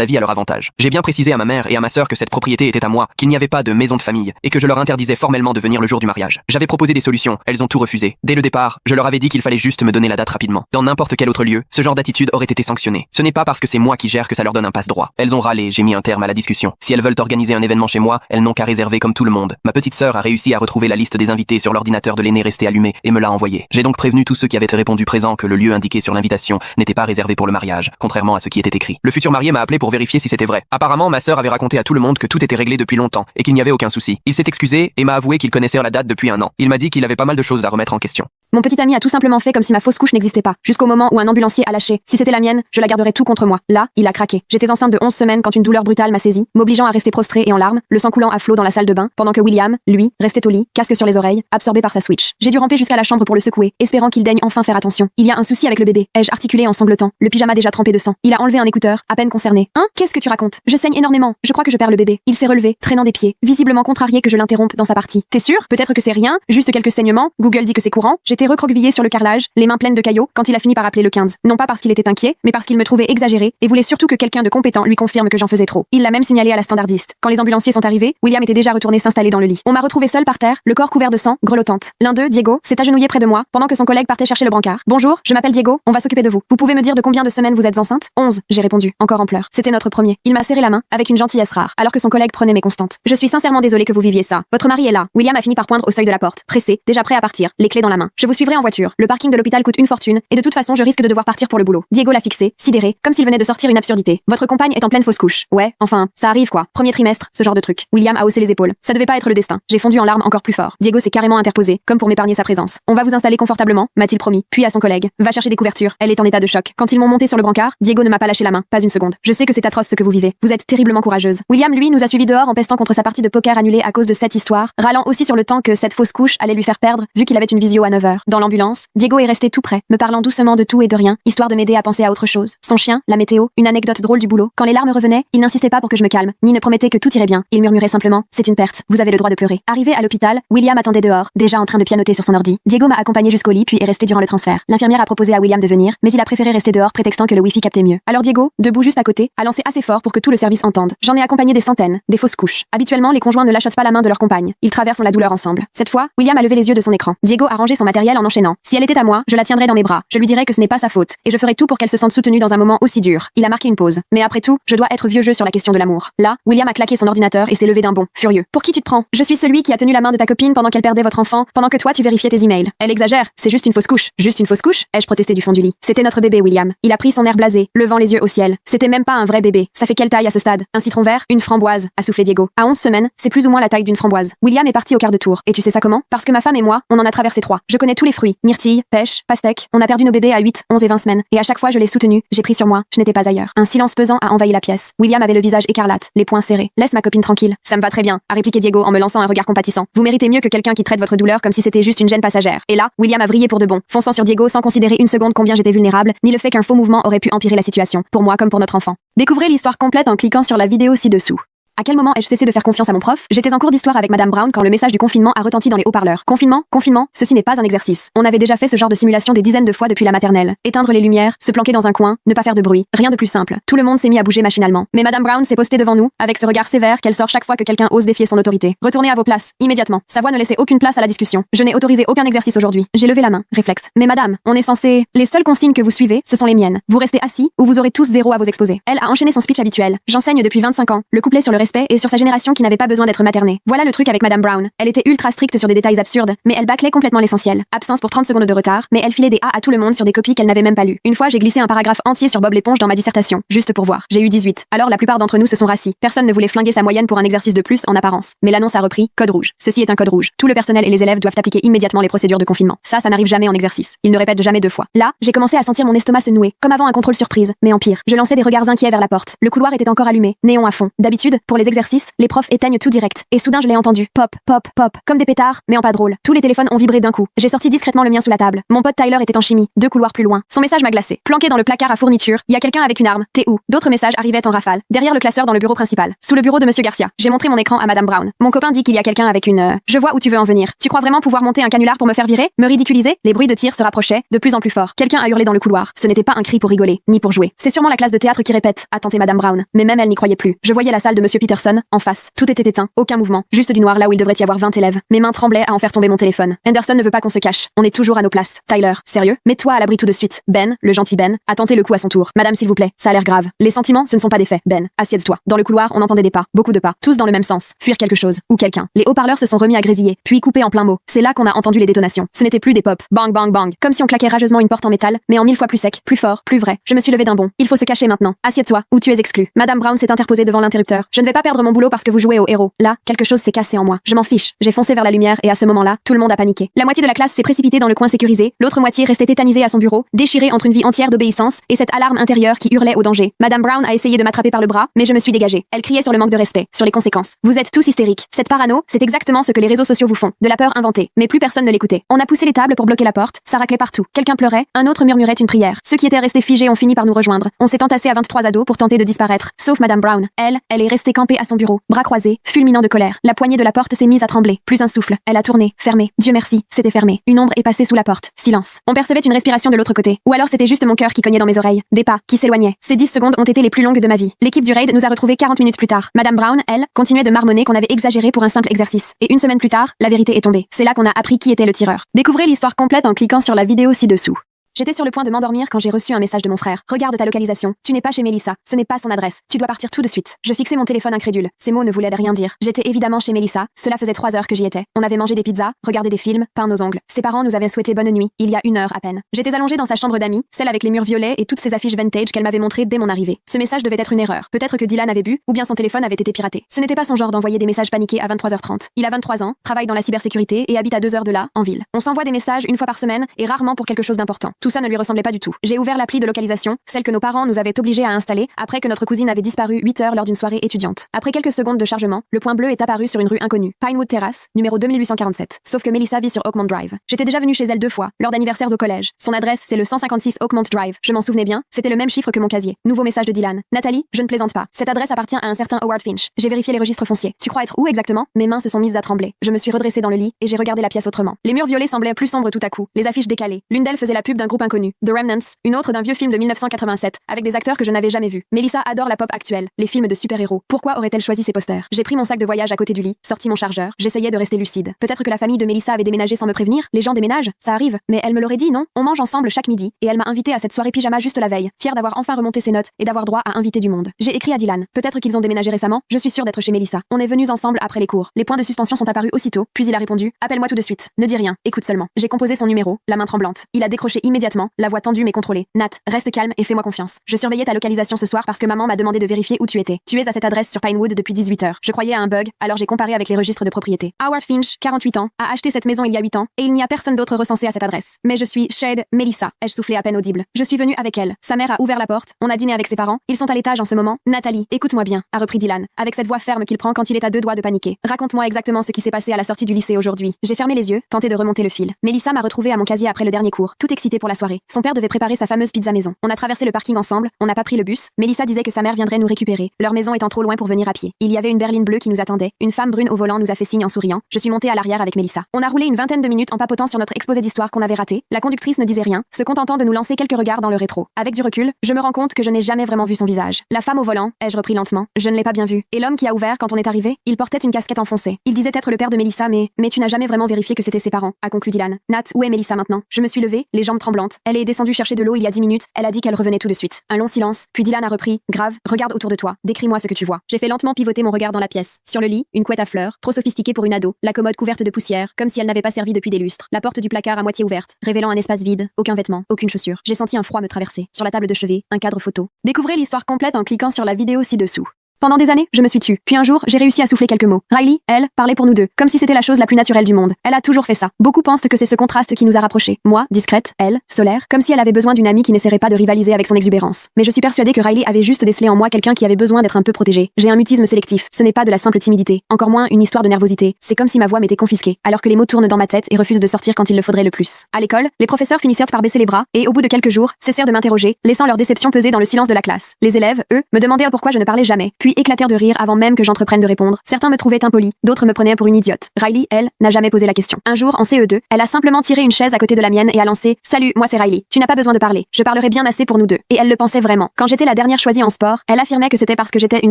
avis à leur avantage. J'ai bien précisé à ma mère et à ma sœur que cette propriété était à moi, qu'il n'y avait pas de maison de famille et que je leur interdisais formellement de venir le jour du mariage. J'avais proposé des solutions, elles ont tout refusé. Dès le départ, je leur avais dit qu'il fallait juste me donner la date rapidement. Dans n'importe quel autre lieu, ce genre d'attitude aurait été sanctionné. Ce n'est pas parce que c'est moi qui gère que ça leur donne un passe-droit. Elles ont râlé, j'ai mis un terme à la discussion. Si elles veulent organiser un événement chez moi, elles n'ont qu'à réserver comme tout le monde. Ma petite sœur a réussi à retrouver la liste des invités sur l'ordinateur de l'aîné resté allumé et me l'a envoyé. J'ai donc prévenu tous ceux qui avaient répondu présent que le lieu indiqué sur l'invitation n'était pas réservé pour le mariage, contrairement à ce qui était écrit. Le futur marié m'a appelé pour vérifier si c'était vrai. Apparemment, ma sœur avait raconté à tout le monde que tout était réglé depuis longtemps et qu'il n'y avait aucun souci. Il s'est excusé et m'a avoué qu'il connaissait la date depuis un an. Il m'a dit qu'il avait pas mal de choses à remettre en question. Mon petit ami a tout simplement fait comme si ma fausse couche n'existait pas, jusqu'au moment où un ambulancier a lâché. Si c'était la mienne, je la garderais tout contre moi. Là, il a craqué. J'étais enceinte de 11 semaines quand une douleur brutale m'a saisie, m'obligeant à rester prostrée et en larmes, le sang coulant à flot dans la salle de bain, pendant que William, lui, restait au lit, casque sur les oreilles, absorbé par sa Switch. J'ai dû ramper jusqu'à la chambre pour le secouer, espérant qu'il daigne enfin faire attention. Il y a un souci avec le bébé, ai-je articulé en sanglotant, le pyjama déjà trempé de sang. Il a enlevé un écouteur, à peine concerné. Hein? Qu'est-ce que tu racontes? Je saigne énormément. Je crois que je perds le bébé. Il s'est relevé, traînant des pieds, visiblement contrarié que je l'interrompe dans sa partie. T'es sûr? Peut-être que c'est rien, juste quelques saignements. Google dit que c'est courant. J'étais recroquevillée sur le carrelage, les mains pleines de caillots, quand il a fini par appeler le 15. Non pas parce qu'il était inquiet, mais parce qu'il me trouvait exagérée et voulait surtout que quelqu'un de compétent lui confirme que j'en faisais trop. Il l'a même signalé à la standardiste. Quand les ambulanciers sont arrivés, William était déjà retourné s'installer dans le lit. On m'a retrouvée seule par terre, le corps couvert de sang, grelottante. L'un d'eux, Diego, s'est agenouillé près de moi, pendant que son collègue partait chercher le brancard. Bonjour, je m'appelle Diego, on va s'occuper de vous. Vous pouvez me dire de combien de semaines vous êtes enceinte? 11, j'ai répondu, encore en pleurs. C'était notre premier. Il m'a serré la main, avec une gentillesse rare, alors que son collègue prenait mes constantes. Je suis sincèrement désolée que vous viviez ça. Votre mari est là. William a fini par poindre au seuil de la porte, pressé, déjà prêt à partir, les clés dans la main. Je vous suivrai en voiture. Le parking de l'hôpital coûte une fortune, et de toute façon je risque de devoir partir pour le boulot. Diego l'a fixé, sidéré, comme s'il venait de sortir une absurdité. Votre compagne est en pleine fausse couche. Ouais, enfin, ça arrive quoi. Premier trimestre, ce genre de truc. William a haussé les épaules. Ça devait pas être le destin. J'ai fondu en larmes encore plus fort. Diego s'est carrément interposé, comme pour m'épargner sa présence. On va vous installer confortablement, m'a-t-il promis. Puis à son collègue, va chercher des couvertures. Elle est en état de choc. Quand ils m'ont monté sur le brancard, Diego ne m'a pas lâché la main, pas une seconde. Je sais que c'est atroce ce que vous vivez. Vous êtes terriblement courageuse. William, lui, nous a suivis dehors en pestant contre sa partie de poker annulée à cause de cette histoire, râlant aussi sur le temps que cette fausse couche allait lui faire perdre, vu qu'il avait une visio à 9h. Dans l'ambulance, Diego est resté tout près, me parlant doucement de tout et de rien, histoire de m'aider à penser à autre chose. Son chien, la météo, une anecdote drôle du boulot. Quand les larmes revenaient, il n'insistait pas pour que je me calme, ni ne promettait que tout irait bien. Il murmurait simplement, c'est une perte, vous avez le droit de pleurer. Arrivé à l'hôpital, William attendait dehors, déjà en train de pianoter sur son ordi. Diego m'a accompagné jusqu'au lit puis est resté durant le transfert. L'infirmière a proposé à William de venir, mais il a préféré rester dehors prétextant que le wifi captait mieux. Alors Diego, debout juste à côté, a lancé assez fort pour que tout le service entende. J'en ai accompagné des centaines, des fausses couches. Habituellement, les conjoints ne lâchotent pas la main de leur compagne. Ils traversent la douleur ensemble. Cette fois, William a levé les yeux de son écran. Diego a rangé son matériel en enchaînant. Si elle était à moi, je la tiendrais dans mes bras. Je lui dirais que ce n'est pas sa faute, et je ferai tout pour qu'elle se sente soutenue dans un moment aussi dur. Il a marqué une pause. Mais après tout, je dois être vieux jeu sur la question de l'amour. Là, William a claqué son ordinateur et s'est levé d'un bond, furieux. Pour qui tu te prends? Je suis celui qui a tenu la main de ta copine pendant qu'elle perdait votre enfant, pendant que toi tu vérifiais tes emails. Elle exagère, c'est juste une fausse couche. Juste une fausse couche? Ai-je protesté du fond du lit. C'était notre bébé William. Il a pris son air blasé, levant les yeux au ciel. C'était même pas un vrai bébé. Ça fait quelle taille à ce stade? Un citron vert? Une framboise, a soufflé Diego. À 11 semaines, c'est plus ou moins la taille d'une framboise. William est parti au quart de tour. Et tu sais ça comment? Parce que ma femme et moi, on en a traversé 3. Je connais tous les fruits. Myrtille, pêche, pastèque. On a perdu nos bébés à 8, 11 et 20 semaines. Et à chaque fois je l'ai soutenu, j'ai pris sur moi, je n'étais pas ailleurs. Un silence pesant a envahi la pièce. William avait le visage écarlate, les poings serrés. Laisse ma copine tranquille. Ça me va très bien, a répliqué Diego en me lançant un regard compatissant. Vous méritez mieux que quelqu'un qui traite votre douleur comme si c'était juste une gêne passagère. Et là, William a vrillé pour de bon, fonçant sur Diego sans considérer une seconde combien j'étais vulnérable, ni le fait qu'un faux mouvement aurait pu empirer la situation, pour moi comme pour notre enfant. Découvrez l'histoire complète en cliquant sur la vidéo ci-dessous. À quel moment ai-je cessé de faire confiance à mon prof? J'étais en cours d'histoire avec Madame Brown quand le message du confinement a retenti dans les haut-parleurs. Confinement, confinement, ceci n'est pas un exercice. On avait déjà fait ce genre de simulation des dizaines de fois depuis la maternelle. Éteindre les lumières, se planquer dans un coin, ne pas faire de bruit. Rien de plus simple. Tout le monde s'est mis à bouger machinalement. Mais Madame Brown s'est postée devant nous, avec ce regard sévère qu'elle sort chaque fois que quelqu'un ose défier son autorité. Retournez à vos places, immédiatement. Sa voix ne laissait aucune place à la discussion. Je n'ai autorisé aucun exercice aujourd'hui. J'ai levé la main, réflexe. Mais madame, on est censé... Les seules consignes que vous suivez, ce sont les miennes. Vous restez assis, ou vous aurez tous 0 à vous exposer. Elle a enchaîné son speech habituel. J'enseigne depuis 25 ans. Le couplet sur le respect et sur sa génération qui n'avait pas besoin d'être maternée. Voilà le truc avec Madame Brown. Elle était ultra stricte sur des détails absurdes, mais elle bâclait complètement l'essentiel. Absence pour 30 secondes de retard, mais elle filait des A à tout le monde sur des copies qu'elle n'avait même pas lues. Une fois, j'ai glissé un paragraphe entier sur Bob l'éponge dans ma dissertation, juste pour voir. J'ai eu 18. Alors la plupart d'entre nous se sont rassis. Personne ne voulait flinguer sa moyenne pour un exercice de plus en apparence. Mais l'annonce a repris, code rouge. Ceci est un code rouge. Tout le personnel et les élèves doivent appliquer immédiatement les procédures de confinement. Ça n'arrive jamais en exercice. Ils ne répètent jamais 2 fois. Là, j'ai commencé à sentir mon estomac se nouer, comme avant un contrôle surprise, mais en pire. Je lançais des regards inquiets vers la porte. Le couloir était encore allumé, néon à fond. D'habitude, pour les exercices, les profs éteignent tout direct. Et soudain, je l'ai entendu. Pop, pop, pop, comme des pétards, mais en pas drôle. Tous les téléphones ont vibré d'un coup. J'ai sorti discrètement le mien sous la table. Mon pote Tyler était en chimie, 2 couloirs plus loin. Son message m'a glacé. Planqué dans le placard à fourniture, il y a quelqu'un avec une arme. T'es où? D'autres messages arrivaient en rafale. Derrière le classeur dans le bureau principal. Sous le bureau de Monsieur Garcia. J'ai montré mon écran à Madame Brown. Mon copain dit qu'il y a quelqu'un avec une. Je vois où tu veux en venir. Tu crois vraiment pouvoir monter un canular pour me faire virer? Me ridiculiser? Les bruits de tir se rapprochaient, de plus en plus fort. Quelqu'un a hurlé dans le couloir. Ce n'était pas un cri pour rigoler, ni pour jouer. C'est sûrement la classe de théâtre qui répète, a tenté Madame Brown. Mais même elle n'y croyait plus. Je voyais la salle de Monsieur Peterson, en face. Tout était éteint, aucun mouvement, juste du noir là où il devrait y avoir 20 élèves. Mes mains tremblaient à en faire tomber mon téléphone. Anderson ne veut pas qu'on se cache. On est toujours à nos places. Tyler, sérieux? Mets-toi à l'abri tout de suite. Ben, le gentil Ben, a tenté le coup à son tour. Madame, s'il vous plaît, ça a l'air grave. Les sentiments, ce ne sont pas des faits. Ben, assieds-toi. Dans le couloir, on entendait des pas, beaucoup de pas, tous dans le même sens. Fuir quelque chose, ou quelqu'un. Les haut-parleurs se sont remis à grésiller, puis coupés en plein mot. C'est là qu'on a entendu les détonations. Ce n'était plus des pop. Bang, bang, bang. Comme si on claquait rageusement une porte en métal, mais en 1000 fois plus sec, plus fort, plus vrai. Je me suis levée d'un bond. Il faut se cacher maintenant. Assieds-toi, ou tu es exclu. Madame Brown s'est interposée devant l'interrupteur. Je ne vais pas perdre mon boulot parce que vous jouez au héros. Là, quelque chose s'est cassé en moi. Je m'en fiche. J'ai foncé vers la lumière et à ce moment-là, tout le monde a paniqué. La moitié de la classe s'est précipitée dans le coin sécurisé, l'autre moitié restait tétanisée à son bureau, déchirée entre une vie entière d'obéissance et cette alarme intérieure qui hurlait au danger. Madame Brown a essayé de m'attraper par le bras, mais je me suis dégagée. Elle criait sur le manque de respect, sur les conséquences. Vous êtes tous hystériques. Cette parano, c'est exactement ce que les réseaux sociaux vous font. De la peur inventée. Mais plus personne ne l'écoutait. On a poussé les tables pour bloquer la porte, ça raclait partout. Quelqu'un pleurait, un autre murmurait une prière. Ceux qui étaient restés figés ont fini par nous rejoindre. On s'est entassé à 23 ados pour tenter de disparaître. Sauf Madame Brown. Elle est restée campée à son bureau, bras croisés, fulminant de colère. La poignée de la porte s'est mise à trembler. Plus un souffle. Elle a tourné, fermé. Dieu merci, c'était fermé. Une ombre est passée sous la porte. Silence. On percevait une respiration de l'autre côté. Ou alors c'était juste mon cœur qui cognait dans mes oreilles. Des pas qui s'éloignaient. Ces 10 secondes ont été les plus longues de ma vie. L'équipe du raid nous a retrouvés 40 minutes plus tard. Madame Brown, elle, continuait de marmonner qu'on avait exagéré pour un simple exercice. Et une semaine plus tard, la vérité est tombée. C'est là qu'on a appris qui était le tireur. Découvrez l'histoire complète en cliquant sur la vidéo ci-dessous. J'étais sur le point de m'endormir quand j'ai reçu un message de mon frère. Regarde ta localisation. Tu n'es pas chez Melissa. Ce n'est pas son adresse. Tu dois partir tout de suite. Je fixais mon téléphone incrédule. Ces mots ne voulaient rien dire. J'étais évidemment chez Melissa. Cela faisait 3 heures que j'y étais. On avait mangé des pizzas, regardé des films, peint nos ongles. Ses parents nous avaient souhaité bonne nuit, il y a 1 heure à peine. J'étais allongée dans sa chambre d'amis, celle avec les murs violets et toutes ces affiches vintage qu'elle m'avait montrées dès mon arrivée. Ce message devait être une erreur. Peut-être que Dylan avait bu, ou bien son téléphone avait été piraté. Ce n'était pas son genre d'envoyer des messages paniqués à 23h30. Il a 23 ans, travaille dans la cybersécurité et habite à 2 heures de là, en ville. On s'envoie des messages 1 fois par semaine et rarement pour quelque chose d'important. Tout ça ne lui ressemblait pas du tout. J'ai ouvert l'appli de localisation, celle que nos parents nous avaient obligés à installer après que notre cousine avait disparu 8 heures lors d'une soirée étudiante. Après quelques secondes de chargement, le point bleu est apparu sur une rue inconnue, Pinewood Terrace, numéro 2847. Sauf que Melissa vit sur Oakmont Drive. J'étais déjà venue chez elle 2 fois, lors d'anniversaires au collège. Son adresse, c'est le 156 Oakmont Drive. Je m'en souvenais bien, c'était le même chiffre que mon casier. Nouveau message de Dylan. Nathalie, je ne plaisante pas. Cette adresse appartient à un certain Howard Finch. J'ai vérifié les registres fonciers. Tu crois être où exactement? Mes mains se sont mises à trembler. Je me suis redressée dans le lit et j'ai regardé la pièce autrement. Les murs violets semblaient plus sombres tout à coup, les affiches décalées. L'une d'elles faisait la pub d'un groupe inconnu, The Remnants, une autre d'un vieux film de 1987, avec des acteurs que je n'avais jamais vus. Melissa adore la pop actuelle, les films de super-héros. Pourquoi aurait-elle choisi ces posters? J'ai pris mon sac de voyage à côté du lit, sorti mon chargeur, j'essayais de rester lucide. Peut-être que la famille de Melissa avait déménagé sans me prévenir? Les gens déménagent, ça arrive, mais elle me l'aurait dit, non? On mange ensemble chaque midi, et elle m'a invité à cette soirée pyjama juste la veille, fière d'avoir enfin remonté ses notes et d'avoir droit à inviter du monde. J'ai écrit à Dylan. Peut-être qu'ils ont déménagé récemment, je suis sûre d'être chez Melissa. On est venus ensemble après les cours. Les points de suspension sont apparus aussitôt, puis il a répondu: appelle-moi tout de suite. Ne dis rien, écoute seulement. J'ai composé son numéro, la main tremblante. Il a décroché immédiatement, la voix tendue mais contrôlée. Nat, reste calme et fais-moi confiance. Je surveillais ta localisation ce soir parce que maman m'a demandé de vérifier où tu étais. Tu es à cette adresse sur Pinewood depuis 18 heures. Je croyais à un bug, alors j'ai comparé avec les registres de propriété. Howard Finch, 48 ans, a acheté cette maison il y a 8 ans, et il n'y a personne d'autre recensé à cette adresse. Mais je suis Shade Melissa, ai-je soufflé à peine audible. Je suis venue avec elle. Sa mère a ouvert la porte, on a dîné avec ses parents, ils sont à l'étage en ce moment. Nathalie, écoute-moi bien, a repris Dylan, avec cette voix ferme qu'il prend quand il est à 2 doigts de paniquer. Raconte-moi exactement ce qui s'est passé à la sortie du lycée aujourd'hui. J'ai fermé les yeux, tenté de remonter le fil. Melissa m'a retrouvée à mon casier après le dernier cours, toute excitée pour la soirée. Son père devait préparer sa fameuse pizza maison. On a traversé le parking ensemble, on n'a pas pris le bus. Melissa disait que sa mère viendrait nous récupérer, leur maison étant trop loin pour venir à pied. Il y avait une berline bleue qui nous attendait, une femme brune au volant nous a fait signe en souriant. Je suis montée à l'arrière avec Melissa. On a roulé une vingtaine de minutes en papotant sur notre exposé d'histoire qu'on avait raté. La conductrice ne disait rien, se contentant de nous lancer quelques regards dans le rétro. Avec du recul, je me rends compte que je n'ai jamais vraiment vu son visage. La femme au volant, ai-je repris lentement, je ne l'ai pas bien vue. Et l'homme qui a ouvert quand on est arrivé, il portait une casquette enfoncée. Il disait être le père de Melissa, mais tu n'as jamais vraiment vérifié que c'était ses parents, a conclu Dylan. Nat, où est Melissa maintenant? Je me suis levée, les jambes tremblantes. tremblante. Elle est descendue chercher de l'eau il y a 10 minutes. Elle a dit qu'elle revenait tout de suite. Un long silence, puis Dylan a repris. Grave, regarde autour de toi. Décris-moi ce que tu vois. J'ai fait lentement pivoter mon regard dans la pièce. Sur le lit, une couette à fleurs, trop sophistiquée pour une ado. La commode couverte de poussière, comme si elle n'avait pas servi depuis des lustres. La porte du placard à moitié ouverte, révélant un espace vide. Aucun vêtement, aucune chaussure. J'ai senti un froid me traverser. Sur la table de chevet, un cadre photo. Découvrez l'histoire complète en cliquant sur la vidéo ci-dessous. Pendant des années, je me suis tue. Puis un jour, j'ai réussi à souffler quelques mots. Riley, elle, parlait pour nous deux, comme si c'était la chose la plus naturelle du monde. Elle a toujours fait ça. Beaucoup pensent que c'est ce contraste qui nous a rapprochés. Moi, discrète, elle, solaire, comme si elle avait besoin d'une amie qui n'essaierait pas de rivaliser avec son exubérance. Mais je suis persuadée que Riley avait juste décelé en moi quelqu'un qui avait besoin d'être un peu protégé. J'ai un mutisme sélectif. Ce n'est pas de la simple timidité. Encore moins une histoire de nervosité. C'est comme si ma voix m'était confisquée, alors que les mots tournent dans ma tête et refusent de sortir quand il le faudrait le plus. À l'école, les professeurs finissèrent par baisser les bras et, au bout de quelques jours, cessèrent de m'interroger, laissant leur déception peser dans le silence de la classe. Les élèves, eux, me demandèrent pourquoi je ne parlais jamais, puis éclatèrent de rire avant même que j'entreprenne de répondre. Certains me trouvaient impoli, d'autres me prenaient pour une idiote. Riley, elle, n'a jamais posé la question. Un jour, en CE2, elle a simplement tiré une chaise à côté de la mienne et a lancé « Salut, moi c'est Riley. Tu n'as pas besoin de parler. Je parlerai bien assez pour nous deux. » Et elle le pensait vraiment. Quand j'étais la dernière choisie en sport, elle affirmait que c'était parce que j'étais une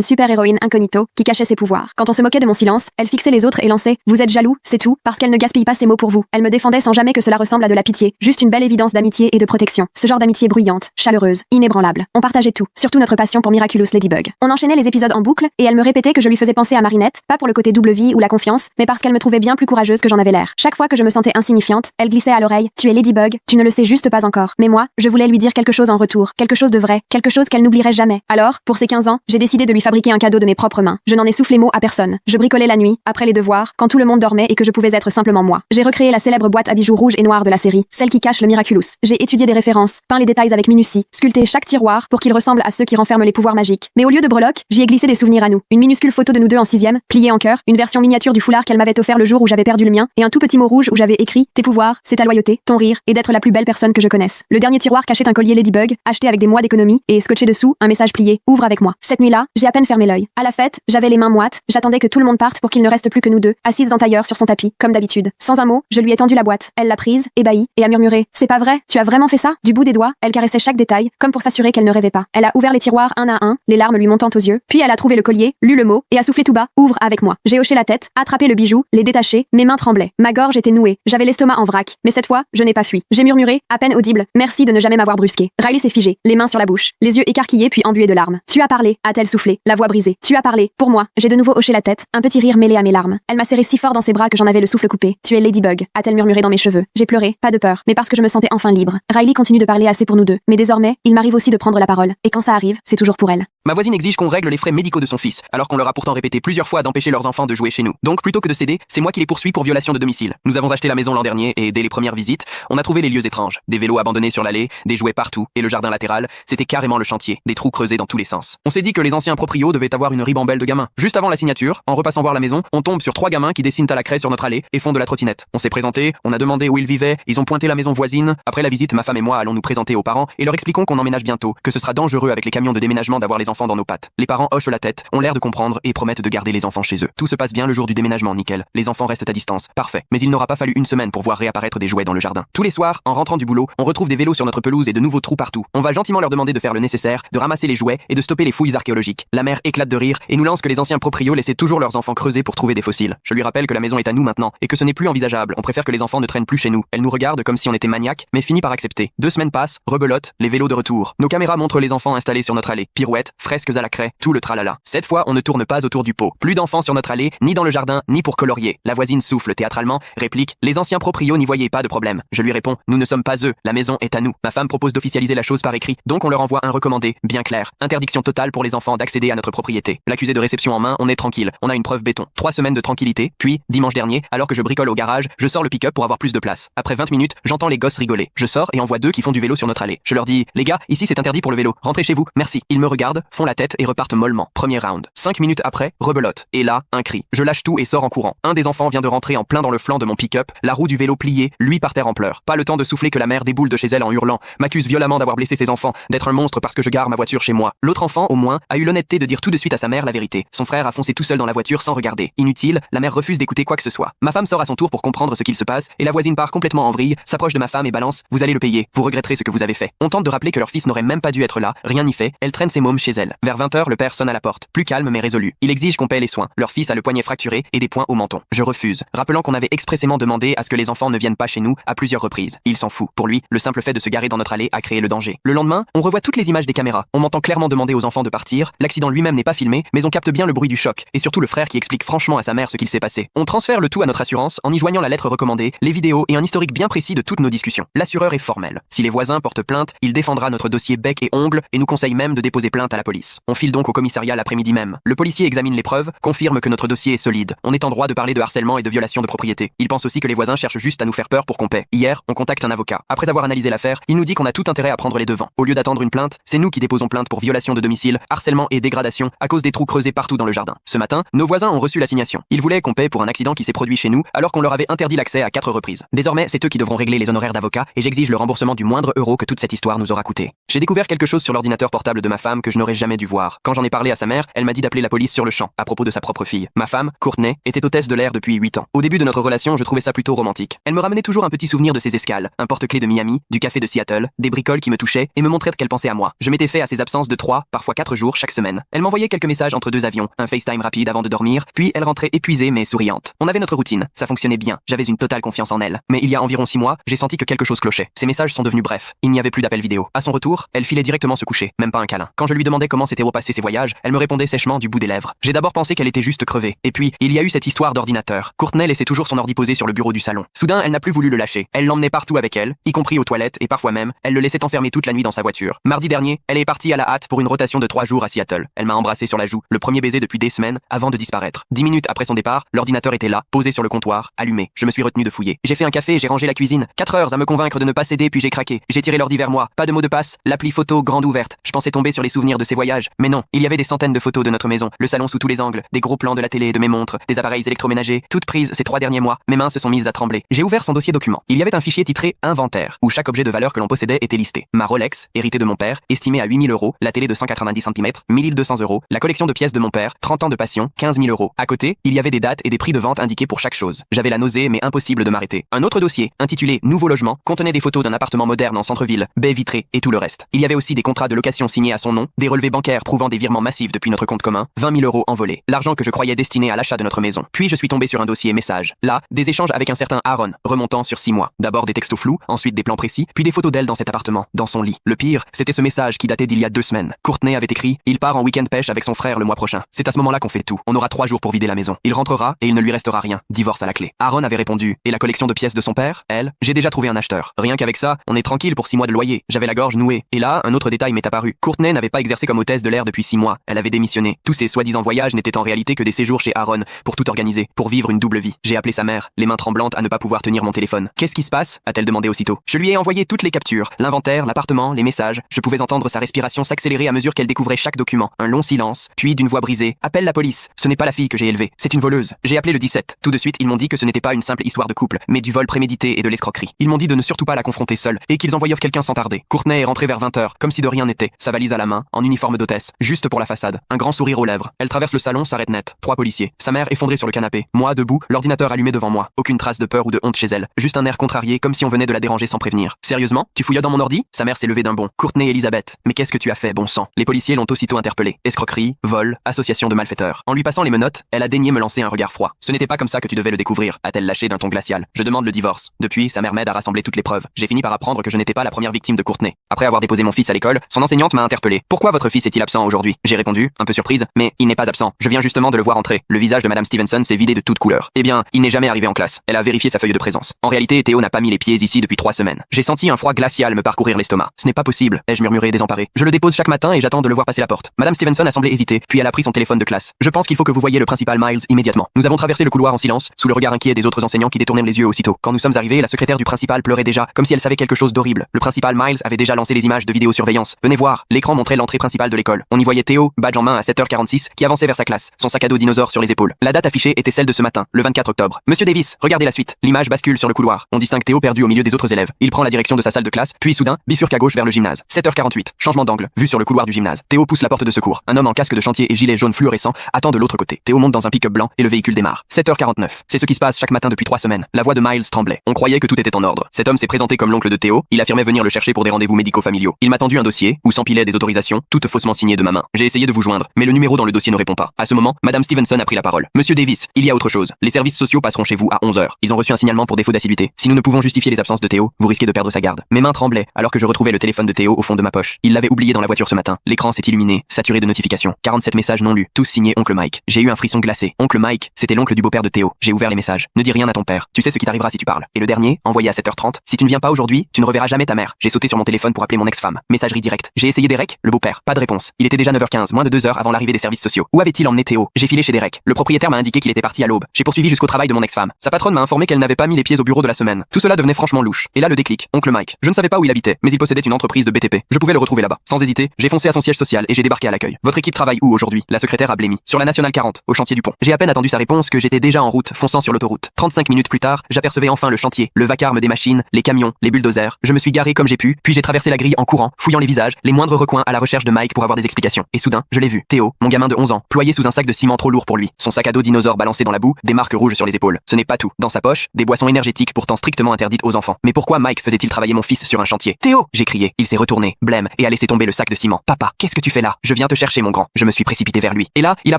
super-héroïne incognito qui cachait ses pouvoirs. Quand on se moquait de mon silence, elle fixait les autres et lançait « Vous êtes jaloux, c'est tout, parce qu'elle ne gaspille pas ses mots pour vous. » Elle me défendait sans jamais que cela ressemble à de la pitié, juste une belle évidence d'amitié et de protection. Ce genre d'amitié bruyante, chaleureuse, inébranlable. On partageait tout, surtout notre passion pour Miraculous Ladybug. On enchaînait les épisodes en boucle et elle me répétait que je lui faisais penser à Marinette, pas pour le côté double vie ou la confiance, mais parce qu'elle me trouvait bien plus courageuse que j'en avais l'air. Chaque fois que je me sentais insignifiante, elle glissait à l'oreille « Tu es Ladybug, tu ne le sais juste pas encore. » Mais moi, je voulais lui dire quelque chose en retour, quelque chose de vrai, quelque chose qu'elle n'oublierait jamais. Alors, pour ses 15 ans, j'ai décidé de lui fabriquer un cadeau de mes propres mains. Je n'en ai soufflé mot à personne. Je bricolais la nuit, après les devoirs, quand tout le monde dormait et que je pouvais être simplement moi. J'ai recréé la célèbre boîte à bijoux rouge et noir de la série, celle qui cache le Miraculous. J'ai étudié des références, peint les détails avec minutie, sculpté chaque tiroir pour qu'il ressemble à ceux qui renferment les pouvoirs magiques. Mais au lieu de breloques, j'y ai glissé des souvenirs à nous. Une minuscule photo de nous deux en 6e, pliée en cœur, une version miniature du foulard qu'elle m'avait offert le jour où j'avais perdu le mien, et un tout petit mot rouge où j'avais écrit « Tes pouvoirs, c'est ta loyauté, ton rire, et d'être la plus belle personne que je connaisse ». Le dernier tiroir cachait un collier Ladybug, acheté avec des mois d'économie, et scotché dessous, un message plié « Ouvre avec moi ». Cette nuit-là, j'ai à peine fermé l'œil. À la fête, j'avais les mains moites, j'attendais que tout le monde parte pour qu'il ne reste plus que nous deux, assises en tailleur sur son tapis, comme d'habitude. Sans un mot, je lui ai tendu la boîte. Elle l'a prise, ébahie, et a murmuré « C'est pas vrai, tu as vraiment fait ça ?» Du bout des doigts, elle caressait chaque détail, comme pour s'assurer qu'elle ne rêvait pas. Elle a ouvert les tiroirs un à un, les larmes lui montant aux yeux, puis elle a trouvé le collier, lu le mot, et a soufflé tout bas « Ouvre avec moi ». J'ai hoché la tête, attrapé le bijou, les détaché, mes mains tremblaient. Ma gorge était nouée, j'avais l'estomac en vrac, mais cette fois, je n'ai pas fui. J'ai murmuré, à peine audible, merci de ne jamais m'avoir brusqué. Riley s'est figée, les mains sur la bouche, les yeux écarquillés puis embués de larmes. Tu as parlé, a-t-elle soufflé, la voix brisée. Tu as parlé, pour moi. J'ai de nouveau hoché la tête, un petit rire mêlé à mes larmes. Elle m'a serré si fort dans ses bras que j'en avais le souffle coupé. Tu es Ladybug, a-t-elle murmuré dans mes cheveux. J'ai pleuré, pas de peur, mais parce que je me sentais enfin libre. Riley continue de parler assez pour nous deux, mais désormais, il m'arrive aussi de prendre la parole, et quand ça arrive, c'est toujours pour elle. Ma voisine exige qu'on règle les frais médicaux de son fils, alors qu'on leur a pourtant répété plusieurs fois d'empêcher leurs enfants de jouer chez nous. Donc plutôt que de céder, c'est moi qui les poursuis pour violation de domicile. Nous avons acheté la maison l'an dernier et dès les premières visites, on a trouvé les lieux étranges. Des vélos abandonnés sur l'allée, des jouets partout, et le jardin latéral, c'était carrément le chantier, des trous creusés dans tous les sens. On s'est dit que les anciens proprios devaient avoir une ribambelle de gamins. Juste avant la signature, en repassant voir la maison, on tombe sur 3 gamins qui dessinent à la craie sur notre allée et font de la trottinette. On s'est présenté, on a demandé où ils vivaient, ils ont pointé la maison voisine. Après la visite, ma femme et moi allons nous présenter aux parents et leur expliquons qu'on emménage bientôt, que ce sera dangereux avec les camions de déménagement d'avoir les enfants dans nos pattes. Les parents hochent la tête, ont l'air de comprendre et promettent de garder les enfants chez eux. Tout se passe bien le jour du déménagement, nickel. Les enfants restent à distance, parfait. Mais il n'aura pas fallu une semaine pour voir réapparaître des jouets dans le jardin. Tous les soirs, en rentrant du boulot, on retrouve des vélos sur notre pelouse et de nouveaux trous partout. On va gentiment leur demander de faire le nécessaire, de ramasser les jouets et de stopper les fouilles archéologiques. La mère éclate de rire et nous lance que les anciens proprios laissaient toujours leurs enfants creuser pour trouver des fossiles. Je lui rappelle que la maison est à nous maintenant et que ce n'est plus envisageable. On préfère que les enfants ne traînent plus chez nous. Elle nous regarde comme si on était maniaques, mais finit par accepter. 2 semaines passent, rebelote, les vélos de retour. Nos caméras montrent les enfants installés sur notre allée. Pirouettes, fresques à la craie, tout le tralala. Cette fois, on ne tourne pas autour du pot. Plus d'enfants sur notre allée, ni dans le jardin, ni pour colorier. La voisine souffle théâtralement, réplique, les anciens proprios n'y voyaient pas de problème. Je lui réponds, nous ne sommes pas eux, la maison est à nous. Ma femme propose d'officialiser la chose par écrit, donc on leur envoie un recommandé, bien clair. Interdiction totale pour les enfants d'accéder à notre propriété. L'accusé de réception en main, on est tranquille, on a une preuve béton. 3 semaines de tranquillité, puis, dimanche dernier, alors que je bricole au garage, je sors le pick-up pour avoir plus de place. Après 20 minutes, j'entends les gosses rigoler. Je sors et en vois 2 qui font du vélo sur notre allée. Je leur dis, les gars, ici c'est interdit pour le vélo, rentrez chez vous, merci. Ils me regardent, font la tête et repartent mollement. Premier round. 5 minutes après, rebelote. Et là, un cri. Je lâche tout et sors en courant. Un des enfants vient de rentrer en plein dans le flanc de mon pick-up, la roue du vélo pliée, lui par terre en pleurs. Pas le temps de souffler que la mère déboule de chez elle en hurlant, m'accuse violemment d'avoir blessé ses enfants, d'être un monstre parce que je gare ma voiture chez moi. L'autre enfant, au moins, a eu l'honnêteté de dire tout de suite à sa mère la vérité. Son frère a foncé tout seul dans la voiture sans regarder. Inutile, la mère refuse d'écouter quoi que ce soit. Ma femme sort à son tour pour comprendre ce qu'il se passe, et la voisine part complètement en vrille, s'approche de ma femme et balance, vous allez le payer, vous regretterez ce que vous avez fait. On tente de rappeler que leur fils n'aurait même pas dû être là, rien n'y fait, elle traîne ses mômes chez elle. Vers 20h, le père sonne à la porte, plus calme mais résolu. Il exige qu'on paie les soins. Leur fils a le poignet fracturé et des points au menton. Je refuse, rappelant qu'on avait expressément demandé à ce que les enfants ne viennent pas chez nous à plusieurs reprises. Il s'en fout. Pour lui, le simple fait de se garer dans notre allée a créé le danger. Le lendemain, on revoit toutes les images des caméras. On m'entend clairement demander aux enfants de partir. L'accident lui-même n'est pas filmé, mais on capte bien le bruit du choc et surtout le frère qui explique franchement à sa mère ce qu'il s'est passé. On transfère le tout à notre assurance en y joignant la lettre recommandée, les vidéos et un historique bien précis de toutes nos discussions. L'assureur est formel. Si les voisins portent plainte, il défendra notre dossier bec et ongles et nous conseille même de déposer plainte à la police. On file donc au commissariat l'après-midi même. Le policier examine les preuves, confirme que notre dossier est solide. On est en droit de parler de harcèlement et de violation de propriété. Il pense aussi que les voisins cherchent juste à nous faire peur pour qu'on paie. Hier, on contacte un avocat. Après avoir analysé l'affaire, il nous dit qu'on a tout intérêt à prendre les devants. Au lieu d'attendre une plainte, c'est nous qui déposons plainte pour violation de domicile, harcèlement et dégradation à cause des trous creusés partout dans le jardin. Ce matin, nos voisins ont reçu l'assignation. Ils voulaient qu'on paie pour un accident qui s'est produit chez nous alors qu'on leur avait interdit l'accès à 4 reprises. Désormais, c'est eux qui devront régler les honoraires d'avocat et j'exige le remboursement du moindre euro que toute cette histoire nous aura coûté. J'ai découvert quelque chose sur l'ordinateur portable de ma femme que je n'aurais jamais dû voir. Quand j'en ai parlé à sa mère, elle m'a dit d'appeler la police sur le champ à propos de sa propre fille. Ma femme, Courtney, était hôtesse de l'air depuis 8 ans. Au début de notre relation, je trouvais ça plutôt romantique. Elle me ramenait toujours un petit souvenir de ses escales, un porte-clés de Miami, du café de Seattle, des bricoles qui me touchaient et me montraient qu'elle pensait à moi. Je m'étais fait à ses absences de 3, parfois 4 jours chaque semaine. Elle m'envoyait quelques messages entre 2 avions, un FaceTime rapide avant de dormir, puis elle rentrait épuisée mais souriante. On avait notre routine, ça fonctionnait bien, j'avais une totale confiance en elle. Mais il y a environ 6 mois, j'ai senti que quelque chose clochait. Ses messages sont devenus brefs, il n'y avait plus d'appel vidéo. À son retour, elle filait directement se coucher, même pas un câlin. Quand je lui demandais comment s'étaient repassés ses voyages, elle me répondait sèchement du bout des lèvres. J'ai d'abord pensé qu'elle était juste crevée. Et puis, il y a eu cette histoire d'ordinateur. Courtney laissait toujours son ordi posé sur le bureau du salon. Soudain, elle n'a plus voulu le lâcher. Elle l'emmenait partout avec elle, y compris aux toilettes et parfois même, elle le laissait enfermer toute la nuit dans sa voiture. Mardi dernier, elle est partie à la hâte pour une rotation de 3 jours à Seattle. Elle m'a embrassé sur la joue, le premier baiser depuis des semaines, avant de disparaître. 10 minutes après son départ, l'ordinateur était là, posé sur le comptoir, allumé. Je me suis retenu de fouiller. J'ai fait un café et j'ai rangé la cuisine. 4 heures à me convaincre de ne pas céder puis j'ai craqué. J'ai tiré l'ordi vers moi. Pas de mot de passe, l'appli photo grande ouverte. Je pensais tomber sur les souvenirs de ces voyages, mais non. Il y avait des centaines de photos de notre maison, le salon sous tous les angles, des gros plans de la télé, de mes montres, des appareils électroménagers, toutes prises ces 3 derniers mois. Mes mains se sont mises à trembler. J'ai ouvert son dossier document. Il y avait un fichier titré Inventaire, où chaque objet de valeur que l'on possédait était listé. Ma Rolex, héritée de mon père, estimée à 8 000 €, la télé de 190 cm, 1 200 €, la collection de pièces de mon père, 30 ans de passion, 15 000 €. À côté, il y avait des dates et des prix de vente indiqués pour chaque chose. J'avais la nausée, mais impossible de m'arrêter. Un autre dossier, intitulé Nouveau logement, contenait des photos d'un appartement moderne en centre-ville, baie vitrée et tout le reste. Il y avait aussi des contrats de location signés à son nom, des relevés bancaires prouvant des virements massifs depuis notre compte commun, 20 000 € envolés, l'argent que je croyais destiné à l'achat de notre maison. Puis je suis tombé sur un dossier message. Là, des échanges avec un certain Aaron, remontant sur 6 mois. D'abord des textos flous, ensuite des plans précis, puis des photos d'elle dans cet appartement, dans son lit. Le pire, c'était ce message qui datait d'il y a 2 semaines. Courtney avait écrit « Il part en week-end pêche avec son frère le mois prochain. C'est à ce moment-là qu'on fait tout. On aura 3 jours pour vider la maison. Il rentrera et il ne lui restera rien. Divorce à la clé. » Aaron avait répondu « Et la collection de pièces de son père? Elle? J'ai déjà trouvé un acheteur. Rien qu'avec ça, on est tranquille pour 6 mois de loyer. J'avais la gorge nouée. Et là, un autre détail m'est apparu. Courtney n'avait pas exercé comme hôtesse de l'air depuis 6 mois. Elle avait démissionné. Tous ces soi-disant voyages n'étaient en réalité que des séjours chez Aaron pour tout organiser, pour vivre une double vie. J'ai appelé sa mère, les mains tremblantes à ne pas pouvoir tenir mon téléphone. Qu'est-ce qui se passe? A-t-elle demandé aussitôt. Je lui ai envoyé toutes les captures, l'inventaire, l'appartement, les messages. Je pouvais entendre sa respiration s'accélérer à mesure qu'elle découvrait chaque document. Un long silence, puis d'une voix brisée. Appelle la police. Ce n'est pas la fille que j'ai élevée. C'est une voleuse. J'ai appelé le 17. Tout de suite, ils m'ont dit que ce n'était pas une simple histoire de couple, mais du vol prémédité et de l'escroquerie. Ils m'ont dit de ne surtout pas la confronter seule et qu'ils envoyèrent quelqu'un sans tarder. Courtney est rentrée vers 20 h, comme si de rien n'était, sa valise à la main, en uniforme d'hôtesse, juste pour la façade, un grand sourire aux lèvres. Elle traverse le salon, s'arrête net. 3 policiers. Sa mère effondrée sur le canapé. Moi, debout, l'ordinateur allumé devant moi. Aucune trace de peur ou de honte chez elle. Juste un air contrarié, comme si on venait de la déranger sans prévenir. Sérieusement? Tu fouilles dans mon ordi? Sa mère s'est levée d'un bond. Courtney Elizabeth. Mais qu'est-ce que tu as fait, bon sang? Les policiers l'ont aussitôt interpellée. Escroquerie, vol, association de malfaiteurs. En lui passant les menottes, elle a daigné me lancer un regard froid. Ce n'était pas comme ça que tu devais le découvrir, a-t-elle lâché d'un ton glacial. Je demande le divorce. Depuis, sa mère m'aide à rassembler toutes les preuves. J'ai fini par apprendre que je n'étais pas la première victime de Courtney. Après avoir déposé mon fils à l'école, son enseignante m'a interpellé. Pourquoi votre fils est-il absent aujourd'hui? J'ai répondu, un peu surprise, mais il n'est pas absent. Je viens justement de le voir entrer. Le visage de Madame Stevenson s'est vidé de toute couleur. Eh bien, il n'est jamais arrivé en classe. Elle a vérifié sa feuille de présence. En réalité, Théo n'a pas mis les pieds ici depuis 3 semaines. J'ai senti un froid glacial me parcourir l'estomac. Ce n'est pas possible, ai-je murmuré désemparé. Je le dépose chaque matin et j'attends de le voir passer la porte. Madame Stevenson a semblé hésiter, puis elle a pris son téléphone de classe. Je pense qu'il faut que vous voyiez le principal Miles immédiatement. Nous avons traversé le couloir en silence, sous le regard inquiet des autres enseignants qui détournaient les yeux aussitôt. Quand nous sommes arrivés, la secrétaire du principal pleurait déjà, comme si elle savait quelque chose d'horrible. Le principal Miles avait déjà lancé les images de vidéosurveillance. Venez voir, l'écran montrait l'entrée principale de l'école. On y voyait Théo, badge en main à 7h46, qui avançait vers sa classe, son sac à dos dinosaure sur les épaules. La date affichée était celle de ce matin, le 24 octobre. Monsieur Davis, regardez la suite. L'image bascule sur le couloir. On distingue Théo perdu au milieu des autres élèves. Il prend la direction de sa salle de classe, puis soudain, bifurque à gauche vers le gymnase. 7h48, changement d'angle, vue sur le couloir du gymnase. Théo pousse la porte de secours. Un homme en casque de chantier et gilet jaune fluorescent attend de l'autre côté. Théo monte dans un pick-up blanc et le véhicule démarre. 7h49. C'est ce qui se passe chaque matin depuis 3 semaines. La voix de Miles tremblait. On croyait que tout était en ordre. Cet homme s'est présenté comme l'oncle de Théo. Il affirmait venir le chercher pour des rendez-vous médico-familiaux. Il m'a tendu un dossier où s'empilaient des autorisations, toutes faussement signées de ma main. J'ai essayé essayé de vous joindre, mais le numéro dans le dossier ne répond pas. À ce moment, Madame Stevenson a pris la parole. Monsieur Davis, il y a autre chose. Les services sociaux passeront chez vous à 11 heures. Ils ont reçu un signalement pour défaut d'assiduité. Si nous ne pouvons justifier les absences de Théo, vous risquez de perdre sa garde. Mes mains tremblaient alors que je retrouvais le téléphone de Théo au fond de ma poche. Il l'avait oublié dans la voiture ce matin. L'écran s'est illuminé, saturé de notifications. 47 messages non lus, tous signés Oncle Mike. J'ai eu un frisson glacé. Oncle Mike, c'était l'oncle du beau-père de Théo. J'ai ouvert les messages. Ne dis rien à ton père. Tu sais ce qui t'arrivera si tu parles. Et le dernier, envoyé à 7h30. Si tu ne viens pas aujourd'hui, tu ne reverras jamais ta mère. J'ai sauté sur mon téléphone pour appeler mon ex-femme. Messagerie directe. J'ai essayé Derek, le beau-père. Pas de réponse. Il était déjà 9h15, moins de 2 heures avant l'arrivée des services sociaux. Où avait-il emmené Théo? J'ai filé chez Derek. Le propriétaire m'a indiqué qu'il était parti à l'aube. J'ai poursuivi jusqu'au travail de mon ex-femme. Sa patronne m'a informé qu'elle n'avait pas mis les pieds au bureau de la semaine. Tout cela devenait franchement louche. Et là le déclic. Oncle Mike. Je ne savais pas où il habitait, mais il possédait une entreprise de BTP. Je pouvais le retrouver là-bas. Sans hésiter, j'ai foncé à son siège social et j'ai débarqué à l'accueil. Votre équipe travaille où aujourd'hui? La secrétaire a blêmi. Sur la nationale 40, au chantier du pont. J'ai à peine attendu sa réponse que j'étais déjà en route, fonçant sur l'autoroute. 35 minutes plus tard, j'apercevais enfin le chantier, le vacarme des machines, les camions, les bulldozers. Je me suis garé comme j'ai pu, puis j'ai traversé la grille en courant, fouillant les visages, les moindres recoins à la recherche de Mike pour avoir des explications. Et soudain, je l'ai vu. Théo, mon gamin de 11 ans, ployé sous un sac de ciment trop lourd pour lui. Son sac à dos dinosaure balancé dans la boue, des marques rouges sur les épaules. Ce n'est pas tout. Dans sa poche, des boissons énergétiques pourtant strictement interdites aux enfants. Mais pourquoi Mike faisait-il travailler mon fils sur un chantier? Théo! J'ai crié. Il s'est retourné, blême, et a laissé tomber le sac de ciment. Papa, qu'est-ce que tu fais là? Je viens te chercher, mon grand. Je me suis précipité vers lui. Et là, il a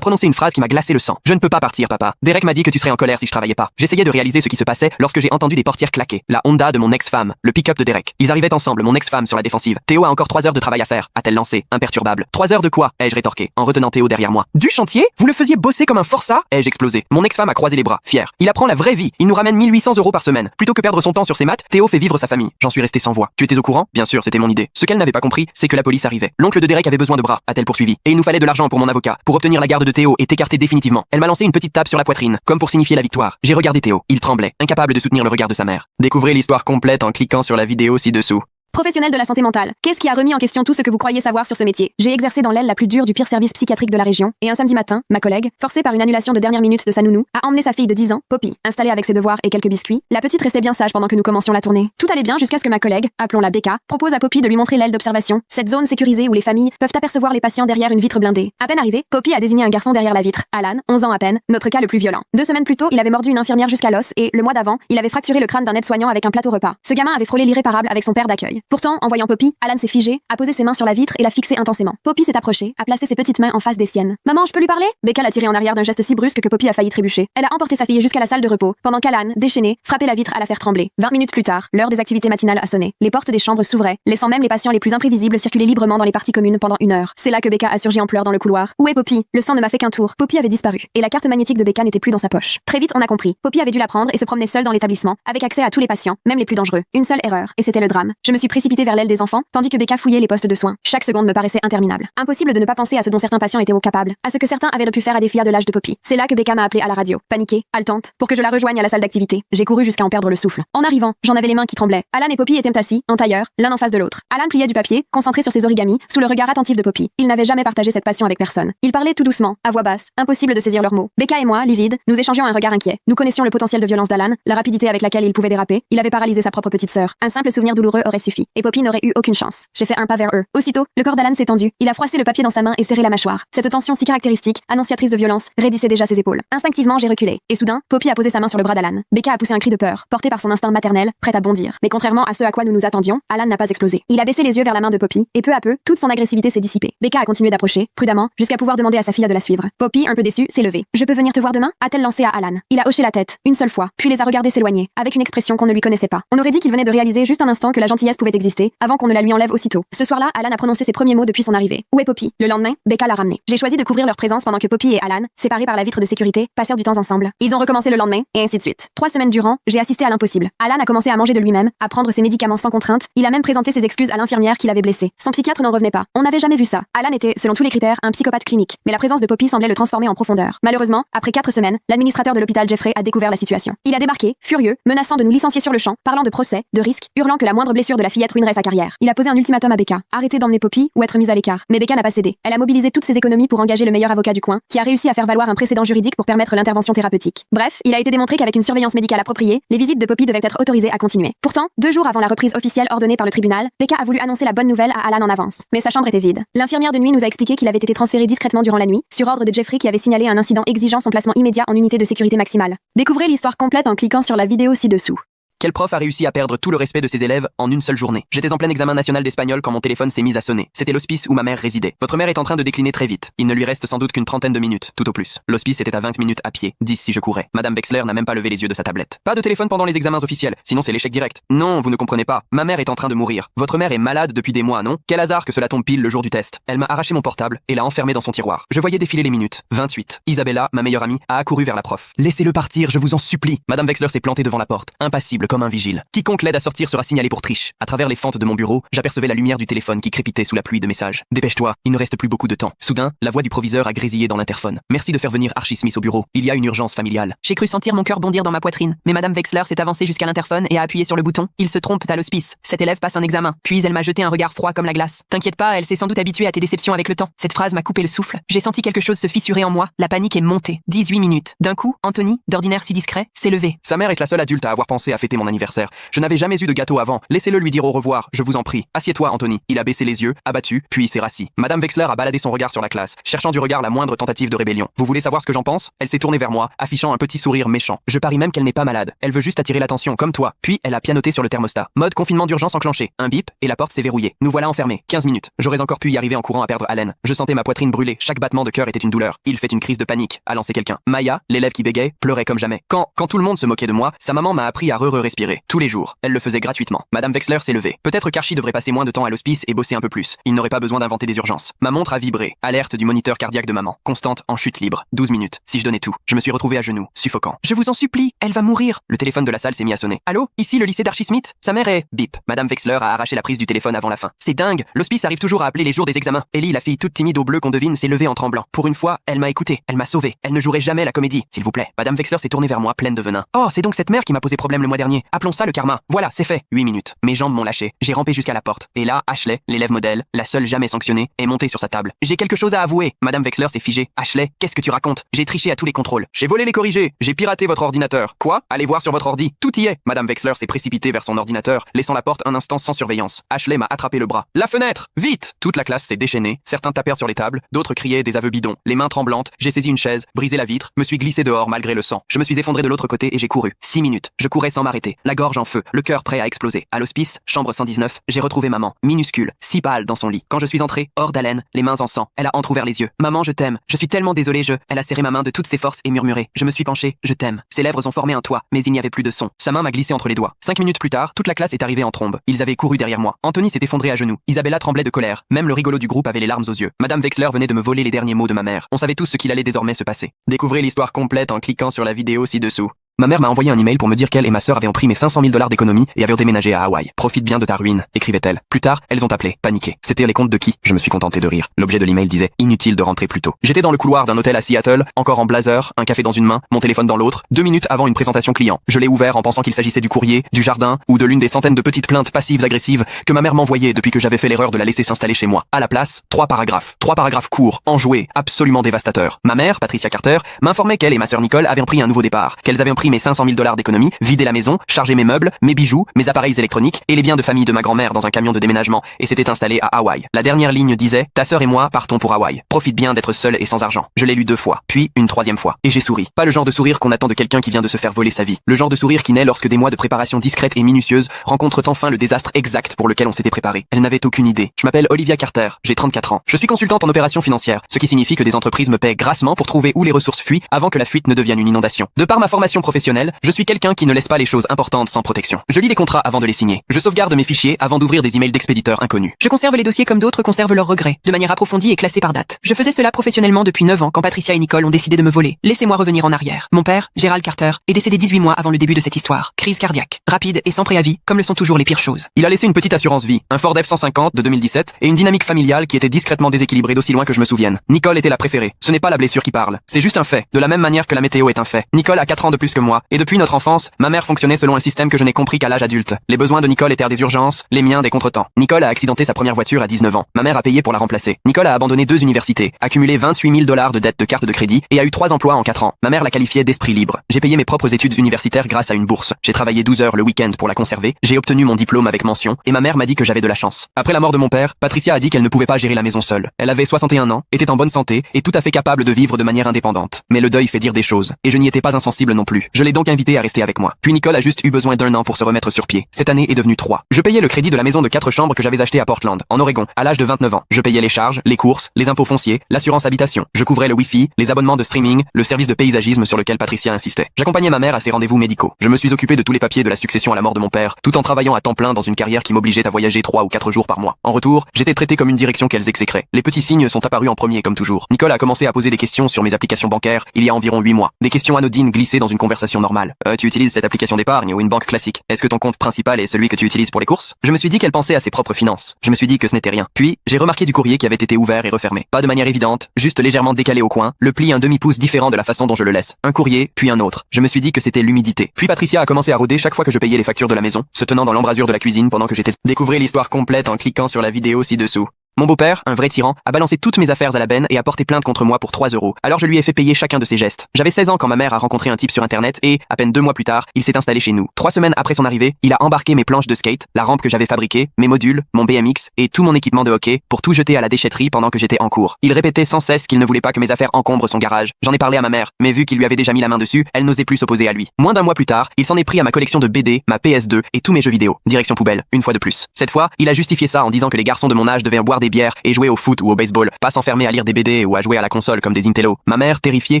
prononcé une phrase qui m'a glacé le sang. Je ne peux pas partir, papa. Derek m'a dit que tu serais en colère si je travaillais pas. J'essayais de réaliser ce qui se passait lorsque j'ai entendu des portières claquer. La Honda de mon ex-femme, le pick-up de Derek. Ils arrivaient ensemble, mon ex-femme sur la défensive. Théo a encore 3 heures de travail à faire, a-t-elle lancé, imperturbable. 3 heures de quoi? Ai-je rétorqué, en retenant Théo derrière moi. Du chantier? Vous le faisiez bosser comme un forçat? Ai-je explosé. Mon ex-femme a croisé les bras, fier. Il apprend la vraie vie. Il nous ramène 1800 € par semaine. Plutôt que perdre son temps sur ses maths, Théo fait vivre sa famille. J'en suis resté sans voix. Tu étais au courant? Bien sûr, c'était mon idée. Ce qu'elle n'avait pas compris, c'est que la police arrivait. L'oncle de Derek avait besoin de bras, a-t-elle poursuivi. Et il nous fallait de l'argent pour mon avocat. Pour obtenir la garde de Théo et t'écarter définitivement. Elle m'a lancé une petite tape sur la poitrine, comme pour signifier la victoire. J'ai regardé Théo. Il tremblait, incapable de soutenir le regard de sa mère. Découvrez l'histoire complète en cliquant sur la vidéo ci-dessous. Professionnel de la santé mentale, qu'est-ce qui a remis en question tout ce que vous croyez savoir sur ce métier? J'ai exercé dans l'aile la plus dure du pire service psychiatrique de la région, et un samedi matin, ma collègue, forcée par une annulation de dernière minute de sa nounou, a emmené sa fille de 10 ans, Poppy, installée avec ses devoirs et quelques biscuits. La petite restait bien sage pendant que nous commencions la tournée. Tout allait bien jusqu'à ce que ma collègue, appelons-la Becca, propose à Poppy de lui montrer l'aile d'observation, cette zone sécurisée où les familles peuvent apercevoir les patients derrière une vitre blindée. À peine arrivée, Poppy a désigné un garçon derrière la vitre, Alan, 11 ans à peine, notre cas le plus violent. 2 semaines plus tôt, il avait mordu une infirmière jusqu'à l'os et, le mois d'avant, il avait fracturé le crâne d'un aide-soignant avec un plateau repas. Ce gamin avait frôlé l'irréparable avec son père d'accueil. Pourtant, en voyant Poppy, Alan s'est figé, a posé ses mains sur la vitre et l'a fixée intensément. Poppy s'est approchée, a placé ses petites mains en face des siennes. Maman, je peux lui parler? Becca l'a tiré en arrière d'un geste si brusque que Poppy a failli trébucher. Elle a emporté sa fille jusqu'à la salle de repos, pendant qu'Alan, déchaîné, frappait la vitre à la faire trembler. 20 minutes plus tard, l'heure des activités matinales a sonné. Les portes des chambres s'ouvraient, laissant même les patients les plus imprévisibles circuler librement dans les parties communes pendant 1 heure. C'est là que Becca a surgi en pleurs dans le couloir. Où est Poppy? Le sang ne m'a fait qu'un tour. Poppy avait disparu, et la carte magnétique de Becca n'était plus dans sa poche. Très vite, on a compris. Poppy avait dû la prendre et se promener seule dans l'établissement, avec accès à tous les patients, même les plus dangereux. Une seule erreur, et c'était le drame. Je me suis précipitée vers l'aile des enfants, tandis que Becca fouillait les postes de soins. Chaque seconde me paraissait interminable. Impossible de ne pas penser à ce dont certains patients étaient capables, à ce que certains avaient pu faire à des filles de l'âge de Poppy. C'est là que Becca m'a appelée à la radio, paniquée, haletante, pour que je la rejoigne à la salle d'activité. J'ai couru jusqu'à en perdre le souffle. En arrivant, j'en avais les mains qui tremblaient. Alan et Poppy étaient assis, en tailleur, l'un en face de l'autre. Alan pliait du papier, concentré sur ses origamis, sous le regard attentif de Poppy. Il n'avait jamais partagé cette passion avec personne. Il parlait tout doucement, à voix basse, impossible de saisir leurs mots. Becca et moi, livides, nous échangions un regard inquiet. Nous connaissions le potentiel de violence d'Alan, la rapidité avec laquelle il pouvait déraper. Il avait paralysé sa propre petite sœur. Un simple souvenir douloureux aurait suffi, et Poppy n'aurait eu aucune chance. J'ai fait un pas vers eux. Aussitôt, le corps d'Alan s'est tendu. Il a froissé le papier dans sa main et serré la mâchoire. Cette tension si caractéristique, annonciatrice de violence, raidissait déjà ses épaules. Instinctivement, j'ai reculé. Et soudain, Poppy a posé sa main sur le bras d'Alan. Becca a poussé un cri de peur, porté par son instinct maternel, prête à bondir. Mais contrairement à ce à quoi nous nous attendions, Alan n'a pas explosé. Il a baissé les yeux vers la main de Poppy, et peu à peu, toute son agressivité s'est dissipée. Becca a continué d'approcher, prudemment, jusqu'à pouvoir demander à sa fille de la suivre. Poppy, un peu déçue, s'est levée. Je peux venir te voir demain? A-t-elle lancé à Alan. Il a hoché la tête, une seule fois, puis les a regardés s'éloigner, avec une expression qu'on ne lui connaissait pas. On aurait dit qu'il venait de réaliser juste un instant que la gentillesse pouvait exister, avant qu'on ne la lui enlève aussitôt. Ce soir-là, Alan a prononcé ses premiers mots depuis son arrivée. Où est Poppy? Le lendemain, Becca l'a ramené. J'ai choisi de couvrir leur présence pendant que Poppy et Alan, séparés par la vitre de sécurité, passèrent du temps ensemble. Ils ont recommencé le lendemain, et ainsi de suite. 3 semaines durant, j'ai assisté à l'impossible. Alan a commencé à manger de lui-même, à prendre ses médicaments sans contrainte. Il a même présenté ses excuses à l'infirmière qui l'avait blessé. Son psychiatre n'en revenait pas. On n'avait jamais vu ça. Alan était, selon tous les critères, un psychopathe clinique. Mais la présence de Poppy semblait le transformer en profondeur. Malheureusement, après 4 semaines, l'administrateur de l'hôpital Jeffrey a découvert la situation. Il a débarqué, furieux, menaçant de nous licencier sur le champ, parlant de procès, de risques, hurlant que la moindre blessure de la fillette ruinerait sa carrière. Il a posé un ultimatum à Becca. Arrêter d'emmener Poppy ou être mise à l'écart. Mais Becca n'a pas cédé. Elle a mobilisé toutes ses économies pour engager le meilleur avocat du coin, qui a réussi à faire valoir un précédent juridique pour permettre l'intervention thérapeutique. Bref, il a été démontré qu'avec une surveillance médicale appropriée, les visites de Poppy devaient être autorisées à continuer. Pourtant, 2 jours avant la reprise officielle ordonnée par le tribunal, Becca a voulu annoncer la bonne nouvelle à Alan en avance. Mais sa chambre était vide. L'infirmière de nuit nous a expliqué qu'il avait été transféré discrètement durant la nuit, sur ordre de Jeffrey qui avait signalé un incident exigeant son placement immédiat en unité de sécurité maximale. Découvrez l'histoire complète en cliquant sur la vidéo ci-dessous. Quel prof a réussi à perdre tout le respect de ses élèves en une seule journée? J'étais en plein examen national d'espagnol quand mon téléphone s'est mis à sonner. C'était l'hospice où ma mère résidait. Votre mère est en train de décliner très vite. Il ne lui reste sans doute qu'une trentaine de minutes, tout au plus. L'hospice était à 20 minutes à pied, 10 si je courais. Madame Wexler n'a même pas levé les yeux de sa tablette. Pas de téléphone pendant les examens officiels, sinon c'est l'échec direct. Non, vous ne comprenez pas. Ma mère est en train de mourir. Votre mère est malade depuis des mois, non? Quel hasard que cela tombe pile le jour du test. Elle m'a arraché mon portable et l'a enfermé dans son tiroir. Je voyais défiler les minutes. 28. Isabella, ma meilleure amie, a accouru vers la prof. Laissez-le partir, je vous en supplie. Madame Wexler s'est plantée devant la porte, impassible comme un vigile. Quiconque l'aide à sortir sera signalé pour triche. À travers les fentes de mon bureau, j'apercevais la lumière du téléphone qui crépitait sous la pluie de messages. Dépêche-toi, il ne reste plus beaucoup de temps. Soudain, la voix du proviseur a grésillé dans l'interphone. Merci de faire venir Archie Smith au bureau. Il y a une urgence familiale. J'ai cru sentir mon cœur bondir dans ma poitrine, mais Madame Wexler s'est avancée jusqu'à l'interphone et a appuyé sur le bouton. Il se trompe à l'hospice. Cette élève passe un examen. Puis elle m'a jeté un regard froid comme la glace. T'inquiète pas, elle s'est sans doute habituée à tes déceptions avec le temps. Cette phrase m'a coupé le souffle. J'ai senti quelque chose se fissurer en moi. La panique est montée. 18 minutes. D'un coup, Anthony, d'ordinaire si discret, s'est levé. Sa mère est la seule adulte à avoir pensé à fêter mon anniversaire. Je n'avais jamais eu de gâteau avant. Laissez-le lui dire au revoir, je vous en prie. Assieds-toi, Anthony. Il a baissé les yeux, abattu, puis s'est rassis. Madame Wexler a baladé son regard sur la classe, cherchant du regard la moindre tentative de rébellion. Vous voulez savoir ce que j'en pense? Elle s'est tournée vers moi, affichant un petit sourire méchant. Je parie même qu'elle n'est pas malade. Elle veut juste attirer l'attention, comme toi. Puis elle a pianoté sur le thermostat. Mode confinement d'urgence enclenché. Un bip, et la porte s'est verrouillée. Nous voilà enfermés. 15 minutes. J'aurais encore pu y arriver en courant à perdre haleine. Je sentais ma poitrine brûler. Chaque battement de cœur était une douleur. Il fait une crise de panique, a lancé quelqu'un. Maya, l'élève qui bégayait, pleurait comme jamais. Quand tout le monde se moquait de moi, sa maman m'a appris à respirer. Tous les jours. Elle le faisait gratuitement. Madame Wexler s'est levée. Peut-être qu'Archie devrait passer moins de temps à l'hospice et bosser un peu plus. Il n'aurait pas besoin d'inventer des urgences. Ma montre a vibré. Alerte du moniteur cardiaque de maman. Constante en chute libre. 12 minutes. Si je donnais tout. Je me suis retrouvé à genoux, suffocant. Je vous en supplie, elle va mourir. Le téléphone de la salle s'est mis à sonner. Allô? Ici le lycée d'Archie Smith? Sa mère est... Bip. Madame Wexler a arraché la prise du téléphone avant la fin. C'est dingue. L'hospice arrive toujours à appeler les jours des examens. Ellie, la fille toute timide au bleu qu'on devine, s'est levée en tremblant. Pour une fois, elle m'a écouté. Elle m'a sauvé. Elle ne jouerait jamais la comédie, s'il vous plaît. Madame Wexler s'est tournée vers moi, pleine de venin. Oh, c'est donc cette mère qui m'a posé problème le mois dernier. Appelons ça le karma. Voilà, c'est fait. 8 minutes. Mes jambes m'ont lâché. J'ai rampé jusqu'à la porte. Et là, Ashley, l'élève modèle, la seule jamais sanctionnée, est montée sur sa table. J'ai quelque chose à avouer. Madame Wexler s'est figée. Ashley, qu'est-ce que tu racontes? J'ai triché à tous les contrôles. J'ai volé les corrigés. J'ai piraté votre ordinateur. Quoi? Allez voir sur votre ordi. Tout y est. Madame Wexler s'est précipitée vers son ordinateur, laissant la porte un instant sans surveillance. Ashley m'a attrapé le bras. La fenêtre! Vite! Toute la classe s'est déchaînée. Certains tapèrent sur les tables, d'autres criaient des aveux bidons. Les mains tremblantes, j'ai saisi une chaise, brisé la vitre, me suis glissé dehors malgré le sang. Je me suis effondré de l'autre côté et j'ai couru. 6 minutes. Je courais sans m'arrêter. La gorge en feu, le cœur prêt à exploser. À l'hospice, chambre 119, j'ai retrouvé maman, minuscule, si pâle dans son lit. Quand je suis entré, hors d'haleine, les mains en sang, elle a entrouvert les yeux. Maman, je t'aime. Je suis tellement désolé, Elle a serré ma main de toutes ses forces et murmuré. Je me suis penché, je t'aime. Ses lèvres ont formé un toit, mais il n'y avait plus de son. Sa main m'a glissé entre les doigts. 5 minutes plus tard, toute la classe est arrivée en trombe. Ils avaient couru derrière moi. Anthony s'est effondré à genoux. Isabella tremblait de colère. Même le rigolo du groupe avait les larmes aux yeux. Madame Wexler venait de me voler les derniers mots de ma mère. On savait tous ce qu'il allait désormais se passer. Découvrez l'histoire complète en cliquant sur la vidéo ci-dessous. Ma mère m'a envoyé un email pour me dire qu'elle et ma sœur avaient pris mes 500 000 $ d'économie et avaient déménagé à Hawaï. Profite bien de ta ruine, écrivait-elle. Plus tard, elles ont appelé, paniquées. C'était les comptes de qui? Je me suis contenté de rire. L'objet de l'email disait, inutile de rentrer plus tôt. J'étais dans le couloir d'un hôtel à Seattle, encore en blazer, un café dans une main, mon téléphone dans l'autre, 2 minutes avant une présentation client. Je l'ai ouvert en pensant qu'il s'agissait du courrier, du jardin, ou de l'une des centaines de petites plaintes passives agressives que ma mère m'envoyait depuis que j'avais fait l'erreur de la laisser s'installer chez moi. À la place, 3 paragraphes. 3 paragraphes courts, enjoués, absolument dévastateurs. Ma mère, Patricia Carter, m'informait qu'elle et ma sœur Nicole avaient pris un nouveau départ, qu'elles avaient pris mes 500 000 $ d'économie, vidé la maison, chargé mes meubles, mes bijoux, mes appareils électroniques et les biens de famille de ma grand-mère dans un camion de déménagement et s'étaient installés à Hawaï. La dernière ligne disait, ta sœur et moi partons pour Hawaï. Profite bien d'être seule et sans argent. Je l'ai lu 2 fois, puis une 3e fois. Et j'ai souri. Pas le genre de sourire qu'on attend de quelqu'un qui vient de se faire voler sa vie. Le genre de sourire qui naît lorsque des mois de préparation discrète et minutieuse rencontrent enfin le désastre exact pour lequel on s'était préparé. Elle n'avait aucune idée. Je m'appelle Olivia Carter, j'ai 34 ans. Je suis consultante en opérations financières, ce qui signifie que des entreprises me paient grassement pour trouver où les ressources fuient avant que la fuite ne devienne une inondation. De par ma formation professionnelle, je suis quelqu'un qui ne laisse pas les choses importantes sans protection. Je lis les contrats avant de les signer. Je sauvegarde mes fichiers avant d'ouvrir des emails d'expéditeurs inconnus. Je conserve les dossiers comme d'autres conservent leurs regrets, de manière approfondie et classée par date. Je faisais cela professionnellement depuis 9 ans quand Patricia et Nicole ont décidé de me voler. Laissez-moi revenir en arrière. Mon père, Gerald Carter, est décédé 18 mois avant le début de cette histoire. Crise cardiaque, rapide et sans préavis, comme le sont toujours les pires choses. Il a laissé une petite assurance vie, un Ford F-150 de 2017 et une dynamique familiale qui était discrètement déséquilibrée d'aussi loin que je me souvienne. Nicole était la préférée. Ce n'est pas la blessure qui parle. C'est juste un fait. De la même manière que la météo est un fait. Nicole a 4 ans de plus que moi et depuis notre enfance, ma mère fonctionnait selon un système que je n'ai compris qu'à l'âge adulte. Les besoins de Nicole étaient des urgences, les miens des contretemps. Nicole a accidenté sa première voiture à 19 ans. Ma mère a payé pour la remplacer. Nicole a abandonné 2 universités, accumulé 28 000 $ de dettes de carte de crédit et a eu 3 emplois en 4 ans. Ma mère la qualifiait d'esprit libre. J'ai payé mes propres études universitaires grâce à une bourse. J'ai travaillé 12 heures le week-end pour la conserver. J'ai obtenu mon diplôme avec mention et ma mère m'a dit que j'avais de la chance. Après la mort de mon père, Patricia a dit qu'elle ne pouvait pas gérer la maison seule. Elle avait 61 ans, était en bonne santé et tout à fait capable de vivre de manière indépendante. Mais le deuil fait dire des choses et je n'y étais pas insensible non plus. Je l'ai donc invité à rester avec moi. Puis Nicole a juste eu besoin d'1 an pour se remettre sur pied. Cette année est devenue 3. Je payais le crédit de la maison de 4 chambres que j'avais achetée à Portland, en Oregon, à l'âge de 29 ans. Je payais les charges, les courses, les impôts fonciers, l'assurance habitation. Je couvrais le Wi-Fi, les abonnements de streaming, le service de paysagisme sur lequel Patricia insistait. J'accompagnais ma mère à ses rendez-vous médicaux. Je me suis occupé de tous les papiers de la succession à la mort de mon père, tout en travaillant à temps plein dans une carrière qui m'obligeait à voyager 3 ou 4 jours par mois. En retour, j'étais traité comme une direction qu'elles exécraient. Les petits signes sont apparus en premier comme toujours. Nicole a commencé à poser des questions sur mes applications bancaires il y a environ 8 mois. Des questions anodines glissées dans une conversation normale. Tu utilises cette application d'épargne ou une banque classique? Est-ce que ton compte principal est celui que tu utilises pour les courses? Je me suis dit qu'elle pensait à ses propres finances. Je me suis dit que ce n'était rien. Puis, j'ai remarqué du courrier qui avait été ouvert et refermé. Pas de manière évidente, juste légèrement décalé au coin, le pli un demi-pouce différent de la façon dont je le laisse. Un courrier, puis un autre. Je me suis dit que c'était l'humidité. Puis Patricia a commencé à rôder chaque fois que je payais les factures de la maison, se tenant dans l'embrasure de la cuisine pendant que j'étais... Découvrez l'histoire complète en cliquant sur la vidéo ci-dessous. Mon beau-père, un vrai tyran, a balancé toutes mes affaires à la benne et a porté plainte contre moi pour 3 €. Alors je lui ai fait payer chacun de ses gestes. J'avais 16 ans quand ma mère a rencontré un type sur internet et, à peine 2 mois plus tard, il s'est installé chez nous. 3 semaines après son arrivée, il a embarqué mes planches de skate, la rampe que j'avais fabriquée, mes modules, mon BMX et tout mon équipement de hockey pour tout jeter à la déchetterie pendant que j'étais en cours. Il répétait sans cesse qu'il ne voulait pas que mes affaires encombrent son garage. J'en ai parlé à ma mère, mais vu qu'il lui avait déjà mis la main dessus, elle n'osait plus s'opposer à lui. Moins d'un mois plus tard, il s'en est pris à ma collection de BD, ma PS2 et tous mes jeux vidéo. Direction poubelle, une fois de plus. Cette fois, il a justifié ça en disant que les garçons de mon âge devaient boire des bières et jouer au foot ou au baseball, pas s'enfermer à lire des BD ou à jouer à la console comme des intellos. Ma mère, terrifiée,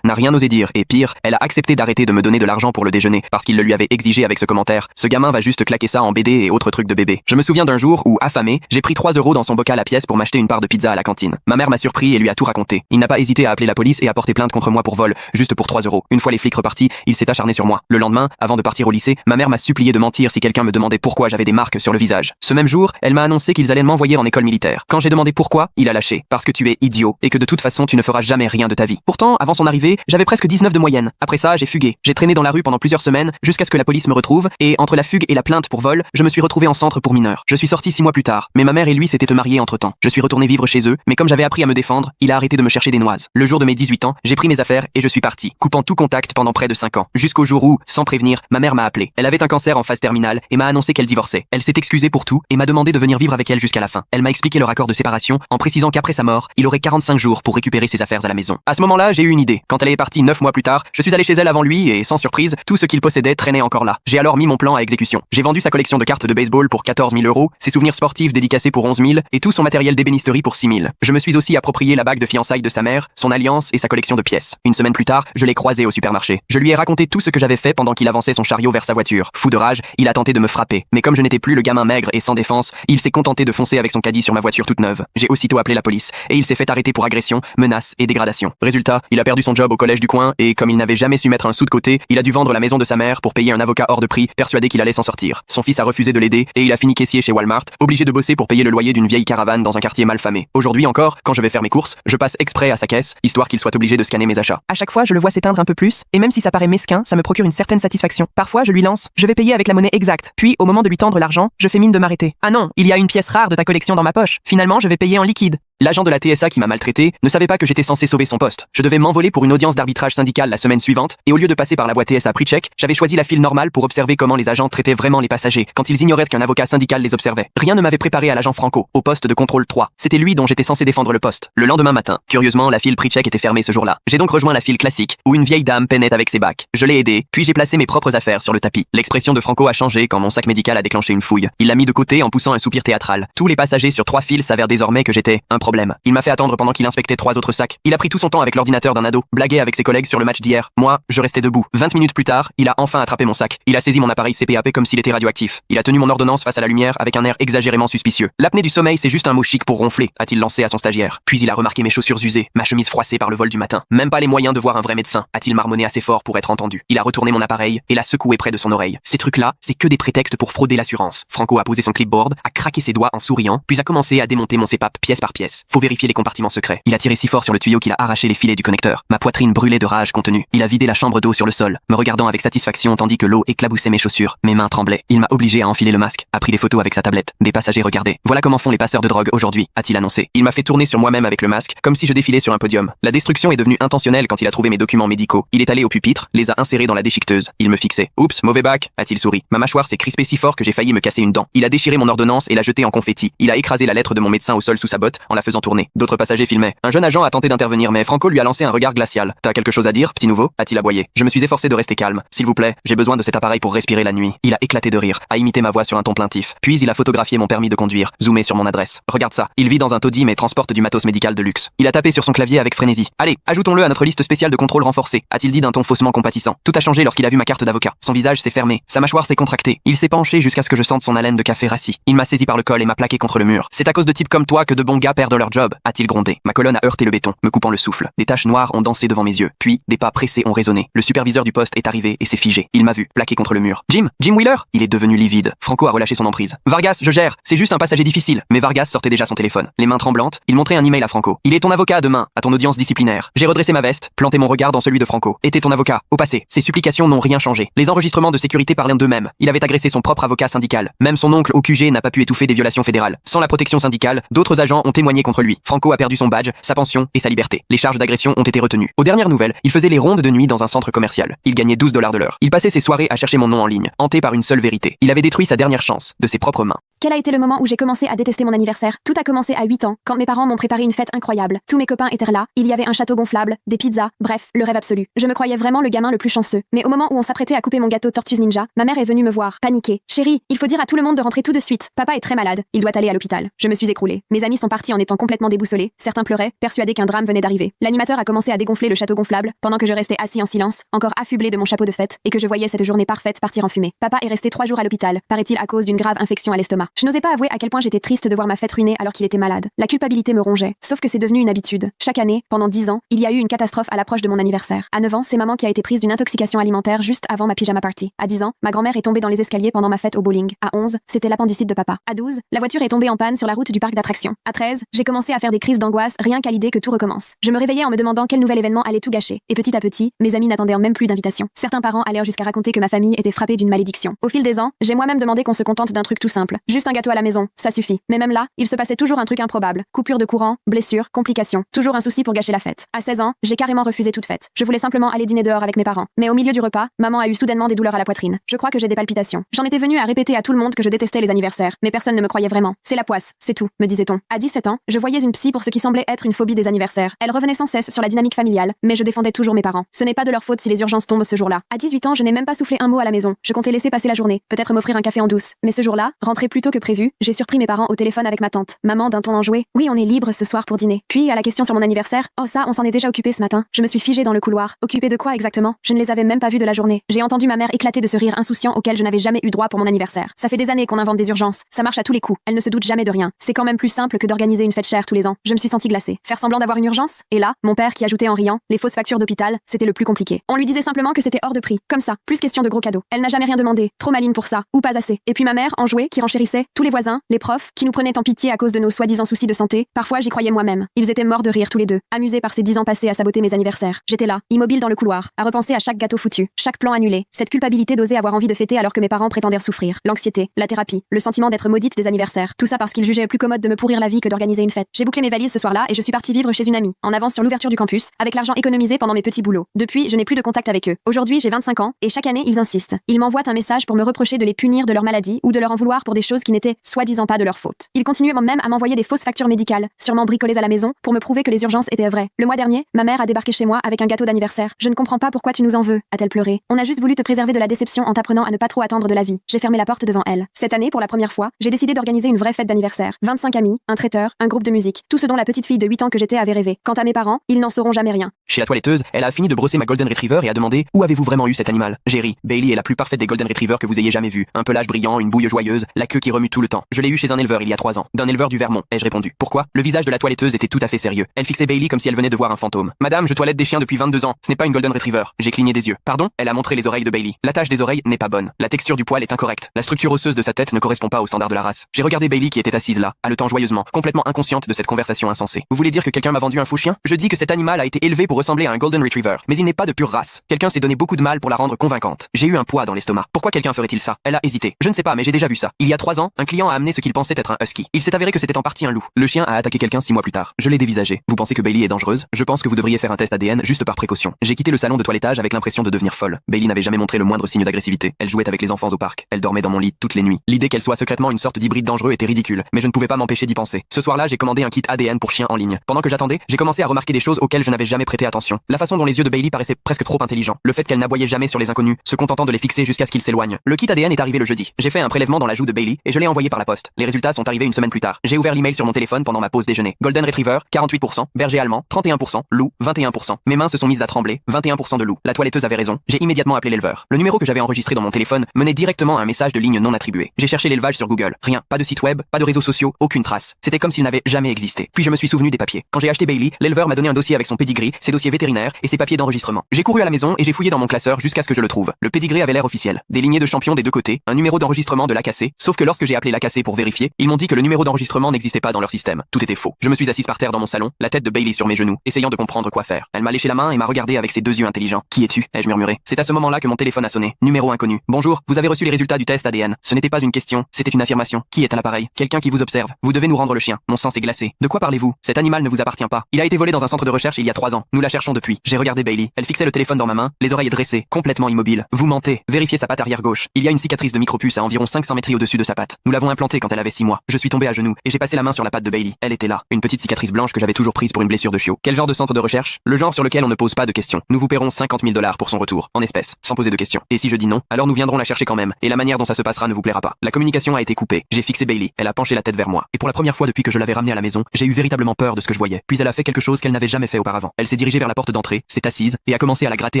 n'a rien osé dire et pire, elle a accepté d'arrêter de me donner de l'argent pour le déjeuner parce qu'il le lui avait exigé avec ce commentaire. Ce gamin va juste claquer ça en BD et autres trucs de bébé. Je me souviens d'un jour où, affamé, j'ai pris 3 € dans son bocal à pièces pour m'acheter une part de pizza à la cantine. Ma mère m'a surpris et lui a tout raconté. Il n'a pas hésité à appeler la police et à porter plainte contre moi pour vol, juste pour 3 €. Une fois les flics repartis, il s'est acharné sur moi. Le lendemain, avant de partir au lycée, ma mère m'a supplié de mentir si quelqu'un me demandait pourquoi j'avais des marques sur le visage. Ce même jour, elle m'a annoncé qu'ils allaient m'envoyer en école militaire. Quand j'ai demandé pourquoi, il a lâché. Parce que tu es idiot et que de toute façon tu ne feras jamais rien de ta vie. Pourtant, avant son arrivée, j'avais presque 19 de moyenne. Après ça, j'ai fugué. J'ai traîné dans la rue pendant plusieurs semaines jusqu'à ce que la police me retrouve et entre la fugue et la plainte pour vol, je me suis retrouvé en centre pour mineurs. Je suis sorti 6 mois plus tard, mais ma mère et lui s'étaient mariés entre-temps. Je suis retourné vivre chez eux, mais comme j'avais appris à me défendre, il a arrêté de me chercher des noises. Le jour de mes 18 ans, j'ai pris mes affaires et je suis parti, coupant tout contact pendant près de 5 ans. Jusqu'au jour où, sans prévenir, ma mère m'a appelé. Elle avait un cancer en phase terminale et m'a annoncé qu'elle divorçait. Elle s'est excusée pour tout et m'a demandé de venir vivre avec elle jusqu'à la fin. Elle m'a expliqué leur accord de séparation en précisant qu'après sa mort, il aurait 45 jours pour récupérer ses affaires à la maison. À ce moment-là, j'ai eu une idée. Quand elle est partie 9 mois plus tard, je suis allé chez elle avant lui et, sans surprise, tout ce qu'il possédait traînait encore là. J'ai alors mis mon plan à exécution. J'ai vendu sa collection de cartes de baseball pour 14 000 €, ses souvenirs sportifs dédicacés pour 11 000 et tout son matériel d'ébénisterie pour 6 000. Je me suis aussi approprié la bague de fiançailles de sa mère, son alliance et sa collection de pièces. Une semaine plus tard, je l'ai croisé au supermarché. Je lui ai raconté tout ce que j'avais fait pendant qu'il avançait son chariot vers sa voiture. Fou de rage, il a tenté de me frapper. Mais comme je n'étais plus le gamin maigre et sans défense, il s'est contenté de foncer avec son caddie sur ma voiture toute neuve. J'ai aussitôt appelé la police et il s'est fait arrêter pour agression, menace et dégradation. Résultat, il a perdu son job au collège du coin et comme il n'avait jamais su mettre un sou de côté, il a dû vendre la maison de sa mère pour payer un avocat hors de prix, persuadé qu'il allait s'en sortir. Son fils a refusé de l'aider et il a fini caissier chez Walmart, obligé de bosser pour payer le loyer d'une vieille caravane dans un quartier mal famé. Aujourd'hui encore, quand je vais faire mes courses, je passe exprès à sa caisse, histoire qu'il soit obligé de scanner mes achats. À chaque fois, je le vois s'éteindre un peu plus, et même si ça paraît mesquin, ça me procure une certaine satisfaction. Parfois, je lui lance, je vais payer avec la monnaie exacte. Puis, au moment de lui tendre l'argent, je fais mine de m'arrêter. Ah non, il y a une pièce rare de ta collection dans ma poche. Finalement, je vais payer en liquide. L'agent de la TSA qui m'a maltraité ne savait pas que j'étais censé sauver son poste. Je devais m'envoler pour une audience d'arbitrage syndical la semaine suivante, et au lieu de passer par la voie TSA PreCheck, j'avais choisi la file normale pour observer comment les agents traitaient vraiment les passagers, quand ils ignoraient qu'un avocat syndical les observait. Rien ne m'avait préparé à l'agent Franco, au poste de contrôle 3. C'était lui dont j'étais censé défendre le poste. Le lendemain matin, curieusement, la file PreCheck était fermée ce jour-là. J'ai donc rejoint la file classique, où une vieille dame peinait avec ses bacs. Je l'ai aidé, puis j'ai placé mes propres affaires sur le tapis. L'expression de Franco a changé quand mon sac médical a déclenché une fouille. Il l'a mis de côté en poussant un soupir théâtral. Tous les passagers sur 3 files s'avèrent désormais que j'étais un problème. Il m'a fait attendre pendant qu'il inspectait 3 autres sacs. Il a pris tout son temps avec l'ordinateur d'un ado, blaguait avec ses collègues sur le match d'hier. Moi, je restais debout. 20 minutes plus tard, il a enfin attrapé mon sac. Il a saisi mon appareil CPAP comme s'il était radioactif. Il a tenu mon ordonnance face à la lumière avec un air exagérément suspicieux. L'apnée du sommeil, c'est juste un mot chic pour ronfler, a-t-il lancé à son stagiaire. Puis il a remarqué mes chaussures usées, ma chemise froissée par le vol du matin. Même pas les moyens de voir un vrai médecin, a-t-il marmonné assez fort pour être entendu. Il a retourné mon appareil et l'a secoué près de son oreille. Ces trucs-là, c'est que des prétextes pour frauder l'assurance. Franco a posé son clipboard, a craqué ses doigts en souriant, puis a commencé à démonter mon CPAP pièce par pièce. Faut vérifier les compartiments secrets. Il a tiré si fort sur le tuyau qu'il a arraché les filets du connecteur. Ma poitrine brûlait de rage contenue. Il a vidé la chambre d'eau sur le sol, me regardant avec satisfaction tandis que l'eau éclaboussait mes chaussures. Mes mains tremblaient. Il m'a obligé à enfiler le masque, a pris des photos avec sa tablette. Des passagers regardaient. Voilà comment font les passeurs de drogue aujourd'hui, a-t-il annoncé. Il m'a fait tourner sur moi-même avec le masque, comme si je défilais sur un podium. La destruction est devenue intentionnelle quand il a trouvé mes documents médicaux. Il est allé au pupitre, les a insérés dans la déchiqueteuse. Il me fixait. Oups, mauvais bac, a-t-il souri. Ma mâchoire s'est crispée si fort que j'ai failli me casser une dent. Il a déchiré mon ordonnance et l'a jetée en confetti. Il a écrasé la lettre de mon médecin au sol sous sa botte, en la faisant tourner. D'autres passagers filmaient. Un jeune agent a tenté d'intervenir, mais Franco lui a lancé un regard glacial. T'as quelque chose à dire, petit nouveau? A-t-il aboyé. Je me suis efforcé de rester calme. S'il vous plaît, j'ai besoin de cet appareil pour respirer la nuit. Il a éclaté de rire, a imité ma voix sur un ton plaintif. Puis il a photographié mon permis de conduire, zoomé sur mon adresse. Regarde ça. Il vit dans un taudis mais transporte du matos médical de luxe. Il a tapé sur son clavier avec frénésie. Allez, ajoutons-le à notre liste spéciale de contrôle renforcé, a-t-il dit d'un ton faussement compatissant. Tout a changé lorsqu'il a vu ma carte d'avocat. Son visage s'est fermé, sa mâchoire s'est contractée. Il s'est penché jusqu'à ce que je sente son haleine de café rassis. Il m'a saisi par le col et m'a plaqué contre le mur. C'est à cause de types comme toi que de bons gars perdent leur job, a-t-il grondé. Ma colonne a heurté le béton, me coupant le souffle. Des taches noires ont dansé devant mes yeux, puis des pas pressés ont résonné. Le superviseur du poste est arrivé et s'est figé. Il m'a vu, plaqué contre le mur. Jim Wheeler? Il est devenu livide. Franco a relâché son emprise. Vargas, je gère, c'est juste un passager difficile. Mais Vargas sortait déjà son téléphone. Les mains tremblantes, il montrait un email à Franco. Il est ton avocat demain, à ton audience disciplinaire. J'ai redressé ma veste, planté mon regard dans celui de Franco. Était ton avocat, au passé. Ses supplications n'ont rien changé. Les enregistrements de sécurité parlaient d'eux-mêmes. Il avait agressé son propre avocat syndical. Même son oncle au QG n'a pas pu étouffer des violations fédérales. Sans la protection syndicale, d'autres agents ont témoigné contre lui. Franco a perdu son badge, sa pension et sa liberté. Les charges d'agression ont été retenues. Aux dernières nouvelles, il faisait les rondes de nuit dans un centre commercial. Il gagnait $12 de l'heure. Il passait ses soirées à chercher mon nom en ligne, hanté par une seule vérité. Il avait détruit sa dernière chance, de ses propres mains. Quel a été le moment où j'ai commencé à détester mon anniversaire? Tout a commencé à 8 ans, quand mes parents m'ont préparé une fête incroyable. Tous mes copains étaient là, il y avait un château gonflable, des pizzas, bref, le rêve absolu. Je me croyais vraiment le gamin le plus chanceux. Mais au moment où on s'apprêtait à couper mon gâteau Tortues Ninja, ma mère est venue me voir, paniquée. Chérie, il faut dire à tout le monde de rentrer tout de suite. Papa est très malade, il doit aller à l'hôpital. Je me suis écroulée. Mes amis sont partis en étant complètement déboussolés. Certains pleuraient, persuadés qu'un drame venait d'arriver. L'animateur a commencé à dégonfler le château gonflable, pendant que je restais assis en silence, encore affublé de mon chapeau de fête, et que je voyais cette journée parfaite partir en fumée. Papa est resté 3 jours à l'hôpital, paraît-il à cause d'une grave infection à l'estomac. Je n'osais pas avouer à quel point j'étais triste de voir ma fête ruinée alors qu'il était malade. La culpabilité me rongeait, sauf que c'est devenu une habitude. Chaque année, pendant 10 ans, il y a eu une catastrophe à l'approche de mon anniversaire. À 9 ans, c'est maman qui a été prise d'une intoxication alimentaire juste avant ma pyjama party. À 10 ans, ma grand-mère est tombée dans les escaliers pendant ma fête au bowling. À 11, c'était l'appendicite de papa. À 12, la voiture est tombée en panne sur la route du parc d'attractions. À 13, j'ai commencé à faire des crises d'angoisse rien qu'à l'idée que tout recommence. Je me réveillais en me demandant quel nouvel événement allait tout gâcher. Et petit à petit, mes amis n'attendaient même plus d'invitation. Certains parents allèrent jusqu'à raconter que ma famille était frappée d'une malédiction. Au fil des ans, j'ai moi-même demandé qu'on se contente d'un truc tout simple. Juste un gâteau à la maison, ça suffit. Mais même là, il se passait toujours un truc improbable. Coupure de courant, blessure, complications. Toujours un souci pour gâcher la fête. À 16 ans, j'ai carrément refusé toute fête. Je voulais simplement aller dîner dehors avec mes parents. Mais au milieu du repas, maman a eu soudainement des douleurs à la poitrine. Je crois que j'ai des palpitations. J'en étais venue à répéter à tout le monde que je détestais les anniversaires. Mais personne ne me croyait vraiment. C'est la poisse, c'est tout, me disait-on. À 17 ans, je voyais une psy pour ce qui semblait être une phobie des anniversaires. Elle revenait sans cesse sur la dynamique familiale, mais je défendais toujours mes parents. Ce n'est pas de leur faute si les urgences tombent ce jour-là. À 18 ans, je n'ai même pas soufflé un mot à la maison. Je comptais laisser passer la journée, peut-être m'offrir un café en douce. Mais ce jour-là, rentré plus tôt que prévu, j'ai surpris mes parents au téléphone avec ma tante. Maman d'un ton enjoué. Oui, on est libre ce soir pour dîner. Puis à la question sur mon anniversaire, oh ça, on s'en est déjà occupé ce matin. Je me suis figée dans le couloir. Occupée de quoi exactement? Je ne les avais même pas vus de la journée. J'ai entendu ma mère éclater de ce rire insouciant auquel je n'avais jamais eu droit pour mon anniversaire. Ça fait des années qu'on invente des urgences. Ça marche à tous les coups. Elle ne se doute jamais de rien. C'est quand même plus simple que d'organiser une fête chère tous les ans. Je me suis sentie glacée. Faire semblant d'avoir une urgence? Et là, mon père qui ajoutait en riant, les fausses factures d'hôpital, c'était le plus compliqué. On lui disait simplement que c'était hors de prix. Comme ça, plus question de gros cadeaux. Elle n'a jamais rien demandé. Trop maline pour ça. Ou pas assez. Et puis ma mère, enjouée, qui renchérissait, tous les voisins, les profs, qui nous prenaient en pitié à cause de nos soi-disant soucis de santé. Parfois, j'y croyais moi-même. Ils étaient morts de rire tous les deux, amusés par ces 10 ans passés à saboter mes anniversaires. J'étais là, immobile dans le couloir, à repenser à chaque gâteau foutu, chaque plan annulé, cette culpabilité d'oser avoir envie de fêter alors que mes parents prétendaient souffrir, l'anxiété, la thérapie, le sentiment d'être maudite des anniversaires. Tout ça parce qu'ils jugeaient plus commode de me pourrir la vie que d'organiser une fête. J'ai bouclé mes valises ce soir-là et je suis partie vivre chez une amie, en avance sur l'ouverture du campus, avec l'argent économisé pendant mes petits boulots. Depuis, je n'ai plus de contact avec eux. Aujourd'hui, j'ai 25 ans et chaque année, ils insistent. Ils m'envoient un message pour me reprocher de les punir de leur maladie ou de leur en vouloir pour des choses qui n'étaient soi-disant pas de leur faute. Ils continuent même à m'envoyer des fausses factures médicales, sûrement bricolées à la maison, pour me prouver que les urgences étaient vraies. Le mois dernier, ma mère a débarqué chez moi avec un gâteau d'anniversaire. Je ne comprends pas pourquoi tu nous en veux, a-t-elle pleuré. On a juste voulu te préserver de la déception en t'apprenant à ne pas trop attendre de la vie. J'ai fermé la porte devant elle. Cette année, pour la première fois, j'ai décidé d'organiser une vraie fête d'anniversaire. 25 amis, un traiteur, un groupe de musique, tout ce dont la petite fille de 8 ans que j'étais avait rêvé. Quant à mes parents, ils n'en sauront jamais rien. Chez la toiletteuse, elle a fini de brosser ma Golden Retriever et a demandé où avez-vous vraiment eu cet animal? J'ai ri. Bailey est la plus parfaite des Golden Retrievers que vous ayez jamais vu. Un pelage brillant, une bouille joyeuse, la queue qui remue tout le temps. Je l'ai eu chez un éleveur il y a 3 ans. D'un éleveur du Vermont, ai-je répondu. Pourquoi? Le visage de la toiletteuse était tout à fait sérieux. Elle fixait Bailey comme si elle venait de voir un fantôme. Madame, je toilette des chiens depuis 22 ans. Ce n'est pas une Golden Retriever. J'ai cligné des yeux. Pardon? Elle a montré les oreilles de Bailey. La tache des oreilles n'est pas bonne. La texture du poil est incorrecte. La structure osseuse de sa tête ne correspond pas aux standards de la race. J'ai regardé Bailey qui était assise là, haletant joyeusement, complètement inconsciente de cette conversation insensée. Vous voulez dire que quelqu'un m'a vendu un faux chien? Je dis que cet animal a été élevé pour ressembler à un Golden Retriever, mais il n'est pas de pure race. Quelqu'un s'est donné beaucoup de mal pour la rendre convaincante. J'ai eu un poids dans l'estomac. Pourquoi quelqu'un ferait-il ça? Elle a hésité. Je ne sais pas, mais j'ai déjà vu ça. Il y a 3 ans, ans, un client a amené ce qu'il pensait être un husky. Il s'est avéré que c'était en partie un loup. Le chien a attaqué quelqu'un 6 mois plus tard. Je l'ai dévisagé. Vous pensez que Bailey est dangereuse? Je pense que vous devriez faire un test ADN juste par précaution. J'ai quitté le salon de toilettage avec l'impression de devenir folle. Bailey n'avait jamais montré le moindre signe d'agressivité. Elle jouait avec les enfants au parc. Elle dormait dans mon lit toutes les nuits. L'idée qu'elle soit secrètement une sorte d'hybride dangereux était ridicule, mais je ne pouvais pas m'empêcher d'y penser. Ce soir-là, j'ai commandé un kit ADN pour chien en ligne. Pendant que j'attendais, j'ai commencé à remarquer des choses auxquelles je n'avais jamais prêté attention. La façon dont les yeux de Bailey paraissaient presque trop intelligents. Le fait qu'elle n'aboyait jamais sur les inconnus, se contentant de les fixer jusqu'à ce qu'ils s'éloignent. Le kit ADN est arrivé le jeudi. J'ai fait un prélèvement dans la joue de Bailey et je l'ai envoyé par la poste. Les résultats sont arrivés une semaine plus tard. J'ai ouvert l'email sur mon téléphone pendant ma pause déjeuner. Golden Retriever, 48%, berger allemand, 31%, loup, 21%. Mes mains se sont mises à trembler, 21% de loup. La toiletteuse avait raison. J'ai immédiatement appelé l'éleveur. Le numéro que j'avais enregistré dans mon téléphone menait directement à un message de ligne non attribué. J'ai cherché l'élevage sur Google. Rien. Pas de site web, pas de réseaux sociaux, aucune trace. C'était comme s'il n'avait jamais existé. Puis je me suis souvenu des papiers. Quand j'ai acheté Bailey, l'éleveur m'a donné un dossier avec son pédigree, ses dossiers vétérinaires et ses papiers d'enregistrement. J'ai couru à la maison et j'ai fouillé dans mon classeur jusqu'à ce que je le trouve. Le pédigree avait l'air officiel. Des lignées de champion des deux côtés, un numéro d'enregistrement de l'AKC, sauf que lorsque j'ai appelé l'AKC pour vérifier, ils m'ont dit que le numéro d'enregistrement n'existait pas dans leur système. Tout était faux. Je me suis assise par terre dans mon salon, la tête de Bailey sur mes genoux, essayant de comprendre quoi faire. Elle m'a léché la main et m'a regardé avec ses deux yeux intelligents. Qui es-tu? Ai-je murmuré. C'est à ce moment-là que mon téléphone a sonné. Numéro inconnu. Bonjour, vous avez reçu les résultats du test ADN. Ce n'était pas une question, c'était une affirmation. Qui est à l'appareil? Quelqu'un qui vous observe. Vous devez nous rendre le chien. Mon sang s'est glacé. De quoi parlez-vous? Cet animal ne vous appartient pas. Il a été volé dans un centre de recherche il y a 3 ans. Nous la cherchons depuis. J'ai regardé Bailey. Elle fixait le téléphone dans ma main, les oreilles dressées, complètement immobile. Vous mentez. Vérifiez sa patte arrière gauche. Il y a une cicatrice de micropuce à environ 500 mètres au-dessus de sa patte. Nous l'avons implantée quand elle avait 6 mois. Je suis tombé à genoux et j'ai passé la main sur la patte de Bailey. Elle était là. Une petite cicatrice blanche que j'avais toujours prise pour une blessure de chiot. Quel genre de centre de recherche? Le genre sur lequel on ne pose pas de questions. Nous vous paierons 50 000 $ pour son retour, en espèces, sans poser de questions. Et si je dis non, alors nous viendrons la chercher quand même. Et la manière dont ça se passera ne vous plaira pas. La communication a été coupée. J'ai fixé Bailey. Elle a penché la tête vers moi. Et pour la première fois depuis que je l'avais ramenée à la maison, j'ai eu véritablement peur de ce que je voyais. Puis elle a fait quelque chose qu'elle n'avait jamais fait auparavant. Elle s'est dirigée vers la porte d'entrée, s'est assise et a commencé à la gratter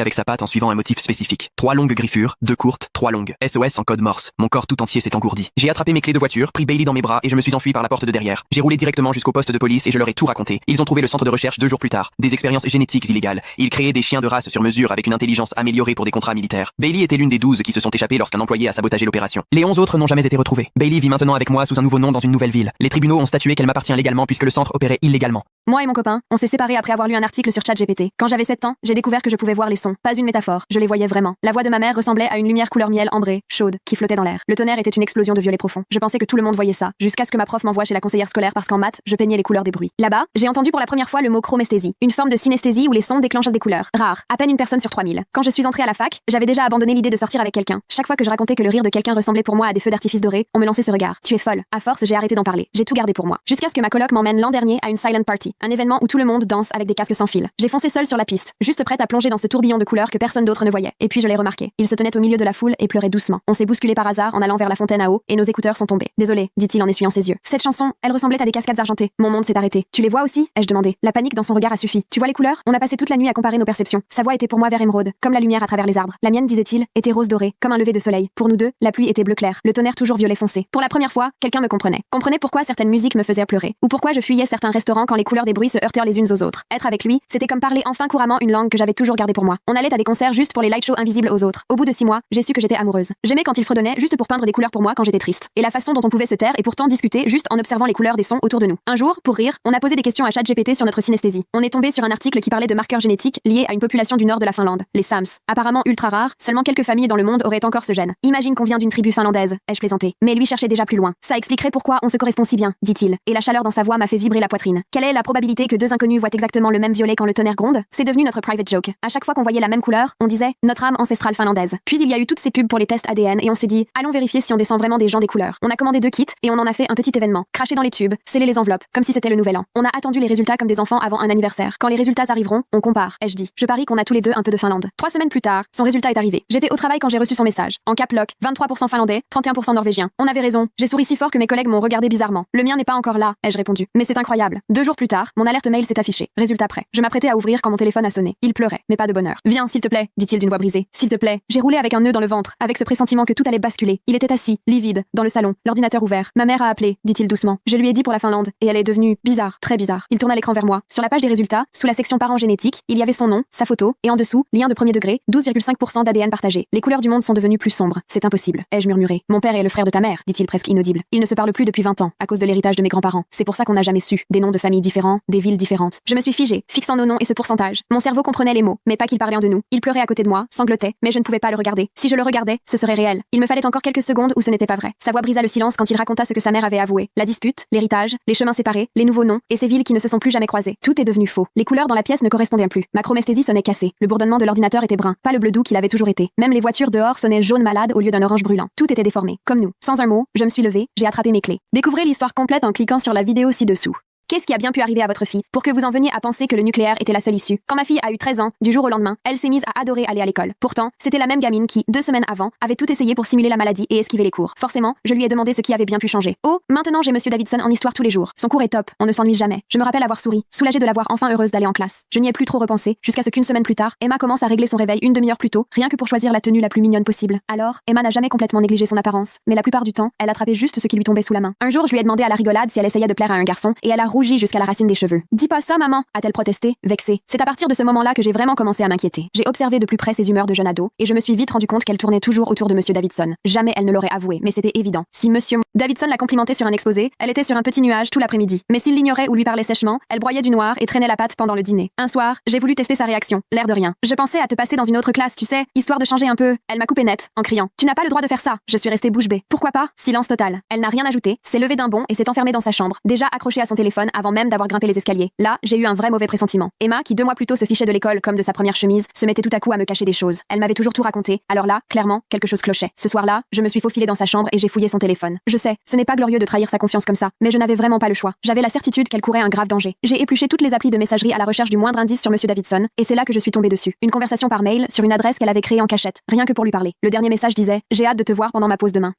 avec sa patte en suivant un motif spécifique. 3 longues griffures, 2 courtes, 3 longues. SOS en code morse. Mon corps tout entier s'est engourdi. J'ai attrapé mes clés de voiture, pris Bailey dans mes bras et je me suis enfui par la porte de derrière. J'ai roulé directement jusqu'au poste de police et je leur ai tout raconté. Ils ont trouvé le centre de recherche 2 jours plus tard. Des expériences génétiques illégales. Ils créaient des chiens de race sur mesure avec une intelligence améliorée pour des contrats militaires. Bailey était l'une des 12 qui se sont échappés lorsqu'un employé a sabotagé l'opération. Les 11 autres n'ont jamais été retrouvés. Bailey vit maintenant avec moi sous un nouveau nom dans une nouvelle ville. Les tribunaux ont statué qu'elle m'appartient légalement puisque le centre opérait illégalement. Moi et mon copain, on s'est séparés après avoir lu un article sur ChatGPT. Quand j'avais 7 ans, j'ai découvert que je pouvais voir les sons. Pas une métaphore, je les voyais vraiment. La voix de ma mère ressemblait à une lumière couleur miel ambrée, chaude, qui flottait dans l'air. Le tonnerre était une explosion de violet profond. Je pensais que tout le monde voyait ça, jusqu'à ce que ma prof m'envoie chez la conseillère scolaire parce qu'en maths, je peignais les couleurs des bruits. Là-bas, j'ai entendu pour la première fois le mot chromesthésie, une forme de synesthésie où les sons déclenchent des couleurs. Rare, à peine une personne sur 3000. Quand je suis entrée à la fac, j'avais déjà abandonné l'idée de sortir avec quelqu'un. Chaque fois que je racontais que le rire de quelqu'un ressemblait pour moi à des feux d'artifice dorés, on me lançait ce regard. Tu es folle. À force, j'ai arrêté d'en parler. J'ai tout gardé pour moi. Jusqu'à ce que ma coloc m'emmène l'an dernier à une silent party, un événement où tout le monde danse avec des casques sans fil. J'ai foncé seule sur la piste, juste prête à plonger dans ce tourbillon de couleurs que personne d'autre ne voyait. Et puis je l'ai remarqué. Il se tenait au milieu de la foule et pleurait doucement. On s'est bousculé par hasard en allant vers la fontaine à eau et nos écouteurs sont tombés. Désolé, dit-il en essuyant ses yeux. Cette chanson, elle ressemblait à des cascades argentées. Mon monde s'est arrêté. Tu les vois aussi? Ai-je demandé. La panique dans son regard a suffi. Tu vois les couleurs? On a passé toute la nuit à comparer nos perceptions. Sa voix était pour moi vert émeraude, comme la lumière à travers les arbres. La mienne, disait-il, était rose dorée, comme un lever de soleil. Pour nous deux, la pluie était bleu clair, le tonnerre toujours violet foncé. Pour la première fois, quelqu'un me comprenait. Comprenait pourquoi certaines musiques me faisaient pleurer, ou pourquoi je fuyais certains restaurants quand les couleurs des bruits se heurtèrent les unes aux autres. Être avec lui, c'était comme parler enfin couramment une langue que j'avais toujours gardée pour moi. On allait à des concerts juste pour les light shows invisibles aux autres. Au bout de 6 mois, j'ai su que j'étais amoureuse. J'aimais quand il fredonnait juste pour peindre des couleurs pour moi quand j'étais triste. Et la façon dont on pouvait se taire et pourtant discuter juste en observant les couleurs des sons autour de nous. Un jour, pour rire, on a posé des questions à ChatGPT sur notre synesthésie. On est tombé sur un article qui parlait de marqueurs génétiques liés à une population du nord de la Finlande, les Sams. Apparemment ultra rares, seulement quelques familles dans le monde auraient encore ce gène. Imagine qu'on vient d'une tribu finlandaise, ai-je plaisanté. Mais lui cherchait déjà plus loin. Ça expliquerait pourquoi on se correspond si bien, dit-il. Et la chaleur dans sa voix m'a fait vibrer la poitrine. Quelle est la probabilité que 2 inconnus voient exactement le même violet quand le tonnerre gronde? C'est devenu notre private joke. À chaque fois qu'on voyait la même couleur, on disait notre âme ancestrale finlandaise. Puis il y a eu toutes ces pubs pour les tests ADN et on s'est dit allons vérifier si on descend vraiment des gens des couleurs. On a commandé 2 kits et on en a fait un petit événement. Craché dans les tubes, scellé les enveloppes, comme si c'était le nouvel an. On a attendu les résultats comme des enfants avant un anniversaire. Quand les résultats arriveront, on compare, ai-je dit. Je parie qu'on a tous les deux un peu de Finlande. 3 semaines plus tard, son résultat est arrivé. J'étais au travail quand j'ai reçu son message. En cap lock, 23% finlandais, 31% norvégien. On avait raison. J'ai souri si fort que mes collègues m'ont regardé bizarrement. Le mien n'est pas encore là, ai-je répondu. Mais c'est incroyable. 2 jours plus tard, mon alerte mail s'est affichée. Résultat prêt. Je m'apprêtais à ouvrir quand mon téléphone a sonné. Il pleurait, mais pas de bonheur. Viens, s'il te plaît, dit-il d'une voix brisée. S'il te plaît. J'ai roulé avec un nœud dans le ventre, avec ce pressentiment que tout allait basculer. Il était assis, livide, dans le salon, l'ordinateur ouvert. Ma mère a appelé, dit-il doucement. Je lui ai dit pour la Finlande, et elle est devenue bizarre, très bizarre. Il tourna l'écran vers moi. Sur la page des résultats, sous la section parents génétiques, il y avait son nom, sa photo, et en dessous, lien de premier degré, 12,5% d'ADN partagé. Les couleurs du monde sont devenues plus sombres. C'est impossible, ai-je murmuré. Mon père est le frère de ta mère, dit-il presque inaudible. Ils ne se parlent plus depuis 20 ans, à cause de l'héritage de mes grands-parents. C'est pour ça qu'on n'a jamais su. Des noms de familles différents, différents, des villes différentes. Je me suis figée, fixant nos noms et ce pourcentage. Mon cerveau comprenait les mots, mais pas qu'il parlait en de nous. Il pleurait à côté de moi, sanglotait, mais je ne pouvais pas le regarder. Si je le regardais, ce serait réel. Il me fallait encore quelques secondes où ce n'était pas vrai. Sa voix brisa le silence quand il raconta ce que sa mère avait avoué. La dispute, l'héritage, les chemins séparés, les nouveaux noms, et ces villes qui ne se sont plus jamais croisées. Tout est devenu faux. Les couleurs dans la pièce ne correspondaient plus. Ma chromesthésie sonnait cassée. Le bourdonnement de l'ordinateur était brun, pas le bleu doux qu'il avait toujours été. Même les voitures dehors sonnaient jaune malade au lieu d'un orange brûlant. Tout était déformé, comme nous. Sans un mot, je me suis levée, j'ai attrapé mes clés. Découvrez l'histoire complète en cliquant sur la vidéo ci-dessous. Qu'est-ce qui a bien pu arriver à votre fille pour que vous en veniez à penser que le nucléaire était la seule issue? Quand ma fille a eu 13 ans, du jour au lendemain, elle s'est mise à adorer aller à l'école. Pourtant, c'était la même gamine qui, 2 semaines avant, avait tout essayé pour simuler la maladie et esquiver les cours. Forcément, je lui ai demandé ce qui avait bien pu changer. Oh, maintenant j'ai Monsieur Davidson en histoire tous les jours. Son cours est top, on ne s'ennuie jamais. Je me rappelle avoir souri, soulagée de la voir enfin heureuse d'aller en classe. Je n'y ai plus trop repensé, jusqu'à ce qu'une semaine plus tard, Emma commence à régler son réveil une demi-heure plus tôt, rien que pour choisir la tenue la plus mignonne possible. Alors, Emma n'a jamais complètement négligé son apparence, mais la plupart du temps, elle attrapait juste ce qui lui tombait sous la main. Un jour, je lui ai demandé à la rigolade si elle essayait de plaire à un garçon, et elle a rougi jusqu'à la racine des cheveux. Dis pas ça, maman, a-t-elle protesté, vexée. C'est à partir de ce moment-là que j'ai vraiment commencé à m'inquiéter. J'ai observé de plus près ses humeurs de jeune ado, et je me suis vite rendu compte qu'elle tournait toujours autour de Monsieur Davidson. Jamais elle ne l'aurait avoué, mais c'était évident. Si Monsieur Davidson la complimentait sur un exposé, elle était sur un petit nuage tout l'après-midi. Mais s'il l'ignorait ou lui parlait sèchement, elle broyait du noir et traînait la patte pendant le dîner. Un soir, j'ai voulu tester sa réaction. L'air de rien. Je pensais à te passer dans une autre classe, tu sais, histoire de changer un peu. Elle m'a coupé net, en criant. Tu n'as pas le droit de faire ça. Je suis restée bouche bée. Pourquoi pas? Silence total. Elle n'a rien ajouté, s'est levée d'un bond et s'est enfermée dans sa chambre, déjà accrochée à son téléphone avant même d'avoir grimpé les escaliers. Là, j'ai eu un vrai mauvais pressentiment. Emma, qui 2 mois plus tôt se fichait de l'école comme de sa première chemise, se mettait tout à coup à me cacher des choses. Elle m'avait toujours tout raconté. Alors là, clairement, quelque chose clochait. Ce soir-là, je me suis faufilée dans sa chambre et j'ai fouillé son téléphone. Je sais, ce n'est pas glorieux de trahir sa confiance comme ça, mais je n'avais vraiment pas le choix. J'avais la certitude qu'elle courait un grave danger. J'ai épluché toutes les applis de messagerie à la recherche du moindre indice sur Monsieur Davidson, et c'est là que je suis tombée dessus. Une conversation par mail sur une adresse qu'elle avait créée en cachette, rien que pour lui parler. Le dernier message disait: j'ai hâte de te voir pendant ma pause demain.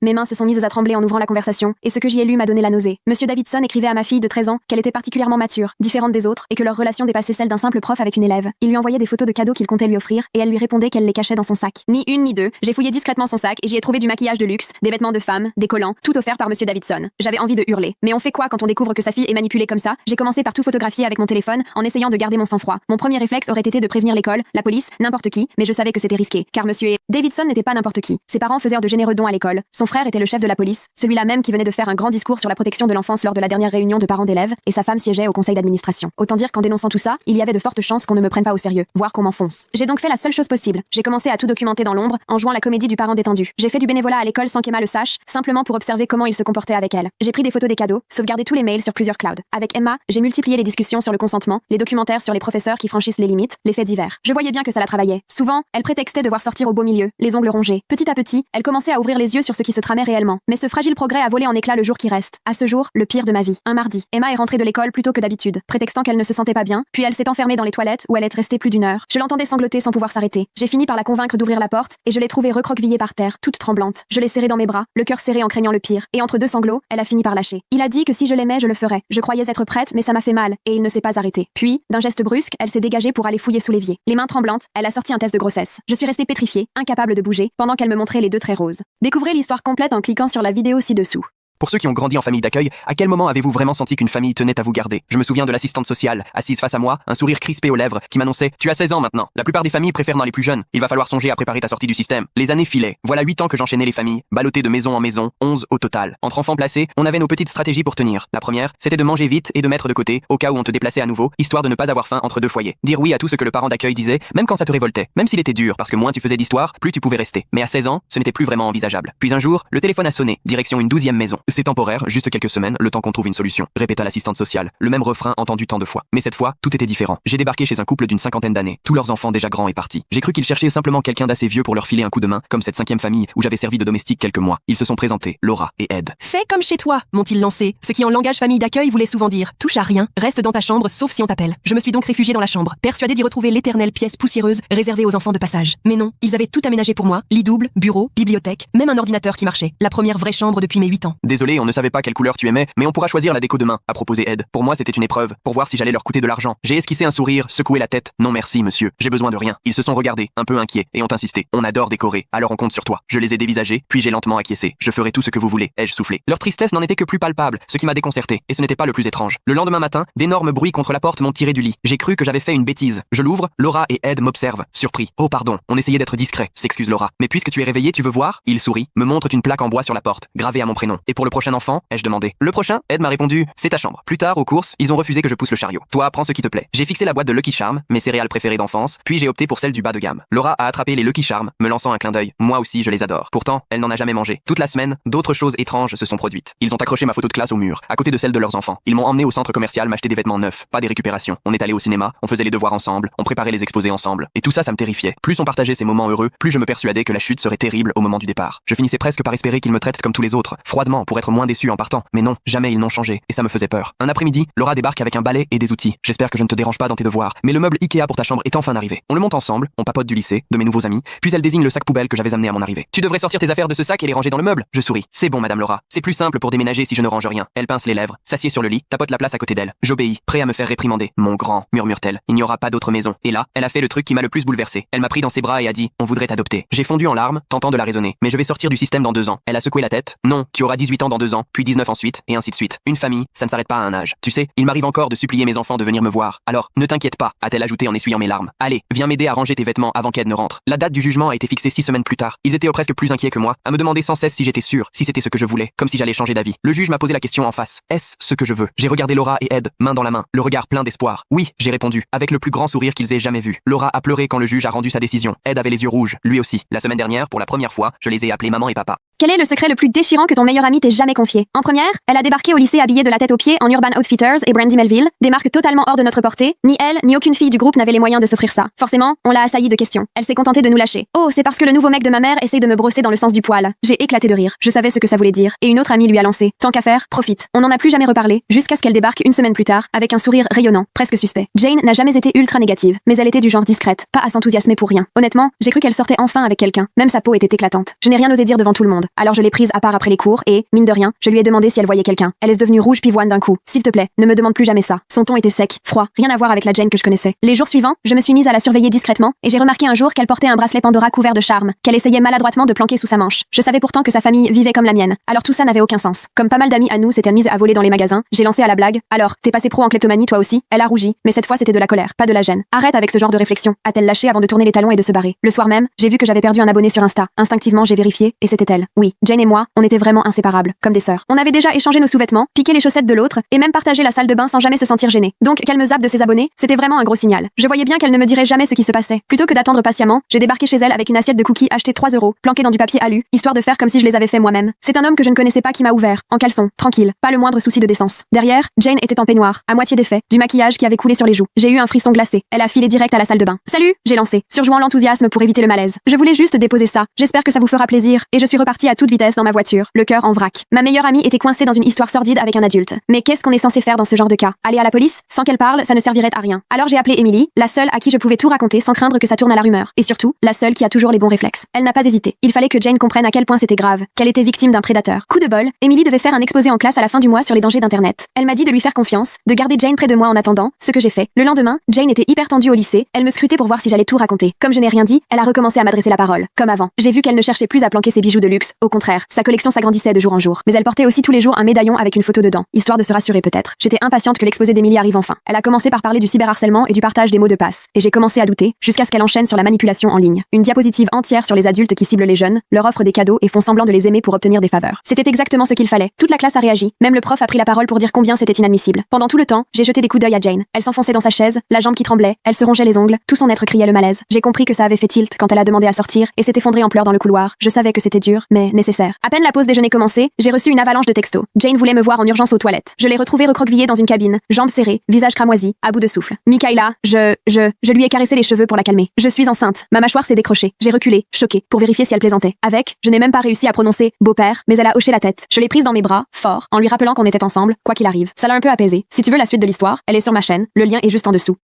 Mes mains se sont mises à trembler en ouvrant la conversation, et ce que j'y ai lu m'a donné la nausée. Monsieur Davidson écrivait à ma fille de 13 ans qu'elle était particulièrement mature, différente des autres, et que leur relation dépassait celle d'un simple prof avec une élève. Il lui envoyait des photos de cadeaux qu'il comptait lui offrir, et elle lui répondait qu'elle les cachait dans son sac. Ni une ni deux, j'ai fouillé discrètement son sac et j'y ai trouvé du maquillage de luxe, des vêtements de femme, des collants, tout offert par Monsieur Davidson. J'avais envie de hurler. Mais on fait quoi quand on découvre que sa fille est manipulée comme ça? J'ai commencé par tout photographier avec mon téléphone, en essayant de garder mon sang-froid. Mon premier réflexe aurait été de prévenir l'école, la police, n'importe qui, mais je savais que c'était risqué, car Monsieur Davidson n'était pas n'importe qui. Ses parents faisaient de généreux dons à l'école. Son frère était le chef de la police, celui-là même qui venait de faire un grand discours sur la protection de l'enfance lors de la dernière réunion de parents d'élèves, et sa femme siégeait au conseil d'administration. Autant dire qu'en dénonçant tout ça, il y avait de fortes chances qu'on ne me prenne pas au sérieux, voire qu'on m'enfonce. J'ai donc fait la seule chose possible. J'ai commencé à tout documenter dans l'ombre, en jouant la comédie du parent détendu. J'ai fait du bénévolat à l'école sans qu'Emma le sache, simplement pour observer comment il se comportait avec elle. J'ai pris des photos des cadeaux, sauvegardé tous les mails sur plusieurs clouds. Avec Emma, j'ai multiplié les discussions sur le consentement, les documentaires sur les professeurs qui franchissent les limites, les faits divers. Je voyais bien que ça la travaillait. Souvent, elle prétextait devoir sortir au beau milieu, les ongles rongés. Petit à petit, elle commençait à ouvrir les yeux sur ce qui se tramait réellement. Mais ce fragile progrès a volé en éclats le jour qui reste. À ce jour, le pire de ma vie. Un mardi, Emma est rentrée de l'école plus tôt que d'habitude, prétextant qu'elle ne se sentait pas bien, puis elle s'est enfermée dans les toilettes où elle est restée plus d'1 heure. Je l'entendais sangloter sans pouvoir s'arrêter. J'ai fini par la convaincre d'ouvrir la porte et je l'ai trouvée recroquevillée par terre, toute tremblante. Je l'ai serrée dans mes bras, le cœur serré en craignant le pire, et entre 2 sanglots, elle a fini par lâcher. Il a dit que si je l'aimais, je le ferais. Je croyais être prête, mais ça m'a fait mal, et il ne s'est pas arrêté. Puis, d'un geste brusque, elle s'est dégagée pour aller fouiller sous l'évier. Les mains tremblantes, elle a sorti un test de grossesse. Je suis restée pétrifiée, incapable de bouger, pendant qu'elle me montrait les 2 traits roses. Découvrez l'histoire complète en cliquant sur la vidéo ci-dessous. Pour ceux qui ont grandi en famille d'accueil, à quel moment avez-vous vraiment senti qu'une famille tenait à vous garder? Je me souviens de l'assistante sociale, assise face à moi, un sourire crispé aux lèvres, qui m'annonçait: tu as 16 ans maintenant. La plupart des familles préfèrent dans les plus jeunes. Il va falloir songer à préparer ta sortie du système. Les années filaient. Voilà 8 ans que j'enchaînais les familles, ballottées de maison en maison, 11 au total. Entre enfants placés, on avait nos petites stratégies pour tenir. La première, c'était de manger vite et de mettre de côté, au cas où on te déplaçait à nouveau, histoire de ne pas avoir faim entre 2 foyers. Dire oui à tout ce que le parent d'accueil disait, même quand ça te révoltait. Même s'il était dur, parce que moins tu faisais d'histoire, plus tu pouvais rester. Mais à 16 ans, ce n'était plus vraiment envisageable. Puis un jour, le téléphone a sonné, direction une 12e maison. C'est temporaire, juste quelques semaines, le temps qu'on trouve une solution, répéta l'assistante sociale. Le même refrain entendu tant de fois. Mais cette fois, tout était différent. J'ai débarqué chez un couple d'une 50aine d'années, tous leurs enfants déjà grands et partis. J'ai cru qu'ils cherchaient simplement quelqu'un d'assez vieux pour leur filer un coup de main, comme cette 5e famille où j'avais servi de domestique quelques mois. Ils se sont présentés, Laura et Ed. Fais comme chez toi, m'ont-ils lancé, ce qui en langage famille d'accueil voulait souvent dire: touche à rien, reste dans ta chambre sauf si on t'appelle. Je me suis donc réfugiée dans la chambre, persuadée d'y retrouver l'éternelle pièce poussiéreuse réservée aux enfants de passage. Mais non, ils avaient tout aménagé pour moi, lit double, bureau, bibliothèque, même un ordinateur qui marchait. La première vraie chambre depuis mes 8 ans. Désolé, on ne savait pas quelle couleur tu aimais, mais on pourra choisir la déco demain, a proposé Ed. Pour moi, c'était une épreuve, pour voir si j'allais leur coûter de l'argent. J'ai esquissé un sourire, secoué la tête. Non merci, monsieur, j'ai besoin de rien. Ils se sont regardés, un peu inquiets, et ont insisté. On adore décorer, alors on compte sur toi. Je les ai dévisagés, puis j'ai lentement acquiescé. Je ferai tout ce que vous voulez, ai-je soufflé. Leur tristesse n'en était que plus palpable, ce qui m'a déconcerté, et ce n'était pas le plus étrange. Le lendemain matin, d'énormes bruits contre la porte m'ont tiré du lit. J'ai cru que j'avais fait une bêtise. Je l'ouvre, Laura et Ed m'observent, surpris. Oh pardon, on essayait d'être discret, s'excuse Laura. Mais puisque tu es réveillé, tu veux voir? Il sourit, me montre une plaque en bois sur la porte, gravée à mon prénom. Et pour le le prochain enfant? Ai-je demandé. Le prochain? Ed m'a répondu, c'est ta chambre. Plus tard, aux courses, ils ont refusé que je pousse le chariot. Toi, prends ce qui te plaît. J'ai fixé la boîte de Lucky Charms, mes céréales préférées d'enfance, puis j'ai opté pour celle du bas de gamme. Laura a attrapé les Lucky Charms, me lançant un clin d'œil. Moi aussi, je les adore. Pourtant, elle n'en a jamais mangé. Toute la semaine, d'autres choses étranges se sont produites. Ils ont accroché ma photo de classe au mur, à côté de celle de leurs enfants. Ils m'ont emmené au centre commercial m'acheter des vêtements neufs, pas des récupérations. On est allé au cinéma, on faisait les devoirs ensemble, on préparait les exposés ensemble. Et tout ça, ça me terrifiait. Plus on partageait ces moments heureux, plus je me persuadais que la chute serait terrible au moment du départ. Je finissais presque par espérer qu'ils me traitent comme tous les autres, froidement, pour être moins déçu en partant. Mais non, jamais ils n'ont changé, et ça me faisait peur. Un après-midi, Laura débarque avec un balai et des outils. J'espère que je ne te dérange pas dans tes devoirs, mais le meuble Ikea pour ta chambre est enfin arrivé. On le monte ensemble, on papote du lycée, de mes nouveaux amis, puis elle désigne le sac poubelle que j'avais amené à mon arrivée. Tu devrais sortir tes affaires de ce sac et les ranger dans le meuble. Je souris. C'est bon, madame Laura. C'est plus simple pour déménager si je ne range rien. Elle pince les lèvres, s'assied sur le lit, tapote la place à côté d'elle. J'obéis, prêt à me faire réprimander. Mon grand, murmure-t-elle. Il n'y aura pas d'autre maison. Et là, elle a fait le truc qui m'a le plus bouleversé. Elle m'a pris dans ses bras et a dit, on voudrait t'adopter. J'ai fondu en larmes, tentant de la raisonner. Mais je vais sortir du système dans 2 ans. Elle a secoué la tête. Non, tu auras 18 ans dans 2 ans, puis 19 ensuite, et ainsi de suite. Une famille, ça ne s'arrête pas à un âge. Tu sais, il m'arrive encore de supplier mes enfants de venir me voir. Alors, ne t'inquiète pas, a-t-elle ajouté en essuyant mes larmes. Allez, viens m'aider à ranger tes vêtements avant qu'Ed ne rentre. La date du jugement a été fixée 6 semaines plus tard. Ils étaient presque plus inquiets que moi, à me demander sans cesse si j'étais sûr, si c'était ce que je voulais, comme si j'allais changer d'avis. Le juge m'a posé la question en face. Est-ce ce que je veux? J'ai regardé Laura et Ed, main dans la main, le regard plein d'espoir. Oui, j'ai répondu, avec le plus grand sourire qu'ils aient jamais vu. Laura a pleuré quand le juge a rendu sa décision. Ed avait les yeux rouges, lui aussi. La semaine dernière, pour la première fois, je les ai appelés maman et papa. Quel est le secret le plus déchirant que ton meilleur ami t'ait jamais confié? En première, elle a débarqué au lycée habillée de la tête aux pieds en Urban Outfitters et Brandy Melville, des marques totalement hors de notre portée. Ni elle, ni aucune fille du groupe n'avait les moyens de s'offrir ça. Forcément, on l'a assaillie de questions. Elle s'est contentée de nous lâcher. Oh, c'est parce que le nouveau mec de ma mère essaye de me brosser dans le sens du poil. J'ai éclaté de rire. Je savais ce que ça voulait dire. Et une autre amie lui a lancé. Tant qu'à faire, profite. On n'en a plus jamais reparlé, jusqu'à ce qu'elle débarque une semaine plus tard, avec un sourire rayonnant, presque suspect. Jane n'a jamais été ultra négative, mais elle était du genre discrète, pas à s'enthousiasmer pour rien. Honnêtement, j'ai cru qu'elle sortait enfin avec quelqu'un. Même sa peau était éclatante. Je n'ai rien osé dire devant tout le monde. Alors je l'ai prise à part après les cours et, mine de rien, je lui ai demandé si elle voyait quelqu'un. Elle est devenue rouge pivoine d'un coup. S'il te plaît, ne me demande plus jamais ça. Son ton était sec, froid, rien à voir avec la Jane que je connaissais. Les jours suivants, je me suis mise à la surveiller discrètement et j'ai remarqué un jour qu'elle portait un bracelet Pandora couvert de charme, qu'elle essayait maladroitement de planquer sous sa manche. Je savais pourtant que sa famille vivait comme la mienne. Alors tout ça n'avait aucun sens. Comme pas mal d'amis à nous s'étaient mises à voler dans les magasins, j'ai lancé à la blague. Alors, t'es passé pro en kleptomanie toi aussi? Elle a rougi, mais cette fois c'était de la colère, pas de la gêne. Arrête avec ce genre de réflexion, a-t-elle lâché avant de tourner les talons et de se barrer. Le soir même, j'ai vu que j'avais perdu un abonné sur Insta. Instinctivement, j'ai vérifié et c'était elle. Oui, Jane et moi, on était vraiment inséparables, comme des sœurs. On avait déjà échangé nos sous-vêtements, piqué les chaussettes de l'autre et même partagé la salle de bain sans jamais se sentir gênée. Donc qu'elle me zappe de ses abonnés, c'était vraiment un gros signal. Je voyais bien qu'elle ne me dirait jamais ce qui se passait. Plutôt que d'attendre patiemment, j'ai débarqué chez elle avec une assiette de cookies achetée 3 €, planquée dans du papier alu, histoire de faire comme si je les avais fait moi-même. C'est un homme que je ne connaissais pas qui m'a ouvert, en caleçon, tranquille, pas le moindre souci de décence. Derrière, Jane était en peignoir, à moitié défait, du maquillage qui avait coulé sur les joues. J'ai eu un frisson glacé. Elle a filé direct à la salle de bain. Salut, j'ai lancé, surjouant l'enthousiasme pour éviter le malaise. Je voulais juste déposer ça. J'espère que ça vous fera plaisir. Et je suis repartie à toute vitesse dans ma voiture, le cœur en vrac. Ma meilleure amie était coincée dans une histoire sordide avec un adulte. Mais qu'est-ce qu'on est censé faire dans ce genre de cas? Aller à la police? Sans qu'elle parle, ça ne servirait à rien. Alors j'ai appelé Emily, la seule à qui je pouvais tout raconter sans craindre que ça tourne à la rumeur. Et surtout, la seule qui a toujours les bons réflexes. Elle n'a pas hésité. Il fallait que Jane comprenne à quel point c'était grave, qu'elle était victime d'un prédateur. Coup de bol, Emily devait faire un exposé en classe à la fin du mois sur les dangers d'Internet. Elle m'a dit de lui faire confiance, de garder Jane près de moi en attendant, ce que j'ai fait. Le lendemain, Jane était hyper tendue au lycée, elle me scrutait pour voir si j'allais tout raconter. Comme je n'ai rien dit, elle a recommencé à m'adresser la parole. Comme avant. J'ai vu qu'elle ne cherchait plus à planquer ses bijoux de luxe, au contraire, sa collection s'agrandissait de jour en jour. Mais elle portait aussi tous les jours un médaillon avec une photo dedans, histoire de se rassurer peut-être. J'étais impatiente que l'exposé d'Emily arrive enfin. Elle a commencé par parler du cyberharcèlement et du partage des mots de passe. Et j'ai commencé à douter, jusqu'à ce qu'elle enchaîne sur la manipulation en ligne. Une diapositive entière sur les adultes qui ciblent les jeunes, leur offrent des cadeaux et font semblant de les aimer pour obtenir des faveurs. C'était exactement ce qu'il fallait. Toute la classe a réagi. Même le prof a pris la parole pour dire combien c'était inadmissible. Pendant tout le temps, j'ai jeté des coups d'œil à Jane. Elle s'enfonçait dans sa chaise, la jambe qui tremblait, elle se rongeait les ongles, tout son être criait le malaise. J'ai compris que ça avait fait tilt quand elle a demandé à sortir et s'est effondrée en pleurs dans le couloir. Je savais que c'était dur, mais nécessaire. À peine la pause déjeuner commencée, j'ai reçu une avalanche de textos. Jane voulait me voir en urgence aux toilettes. Je l'ai retrouvée recroquevillée dans une cabine, jambes serrées, visage cramoisi, à bout de souffle. Michaela, je lui ai caressé les cheveux pour la calmer. Je suis enceinte. Ma mâchoire s'est décrochée. J'ai reculé, choquée, pour vérifier si elle plaisantait. Avec, je n'ai même pas réussi à prononcer beau-père, mais elle a hoché la tête. Je l'ai prise dans mes bras, fort, en lui rappelant qu'on était ensemble, quoi qu'il arrive. Ça l'a un peu apaisée. Si tu veux la suite de l'histoire, elle est sur ma chaîne, le lien est juste en dessous.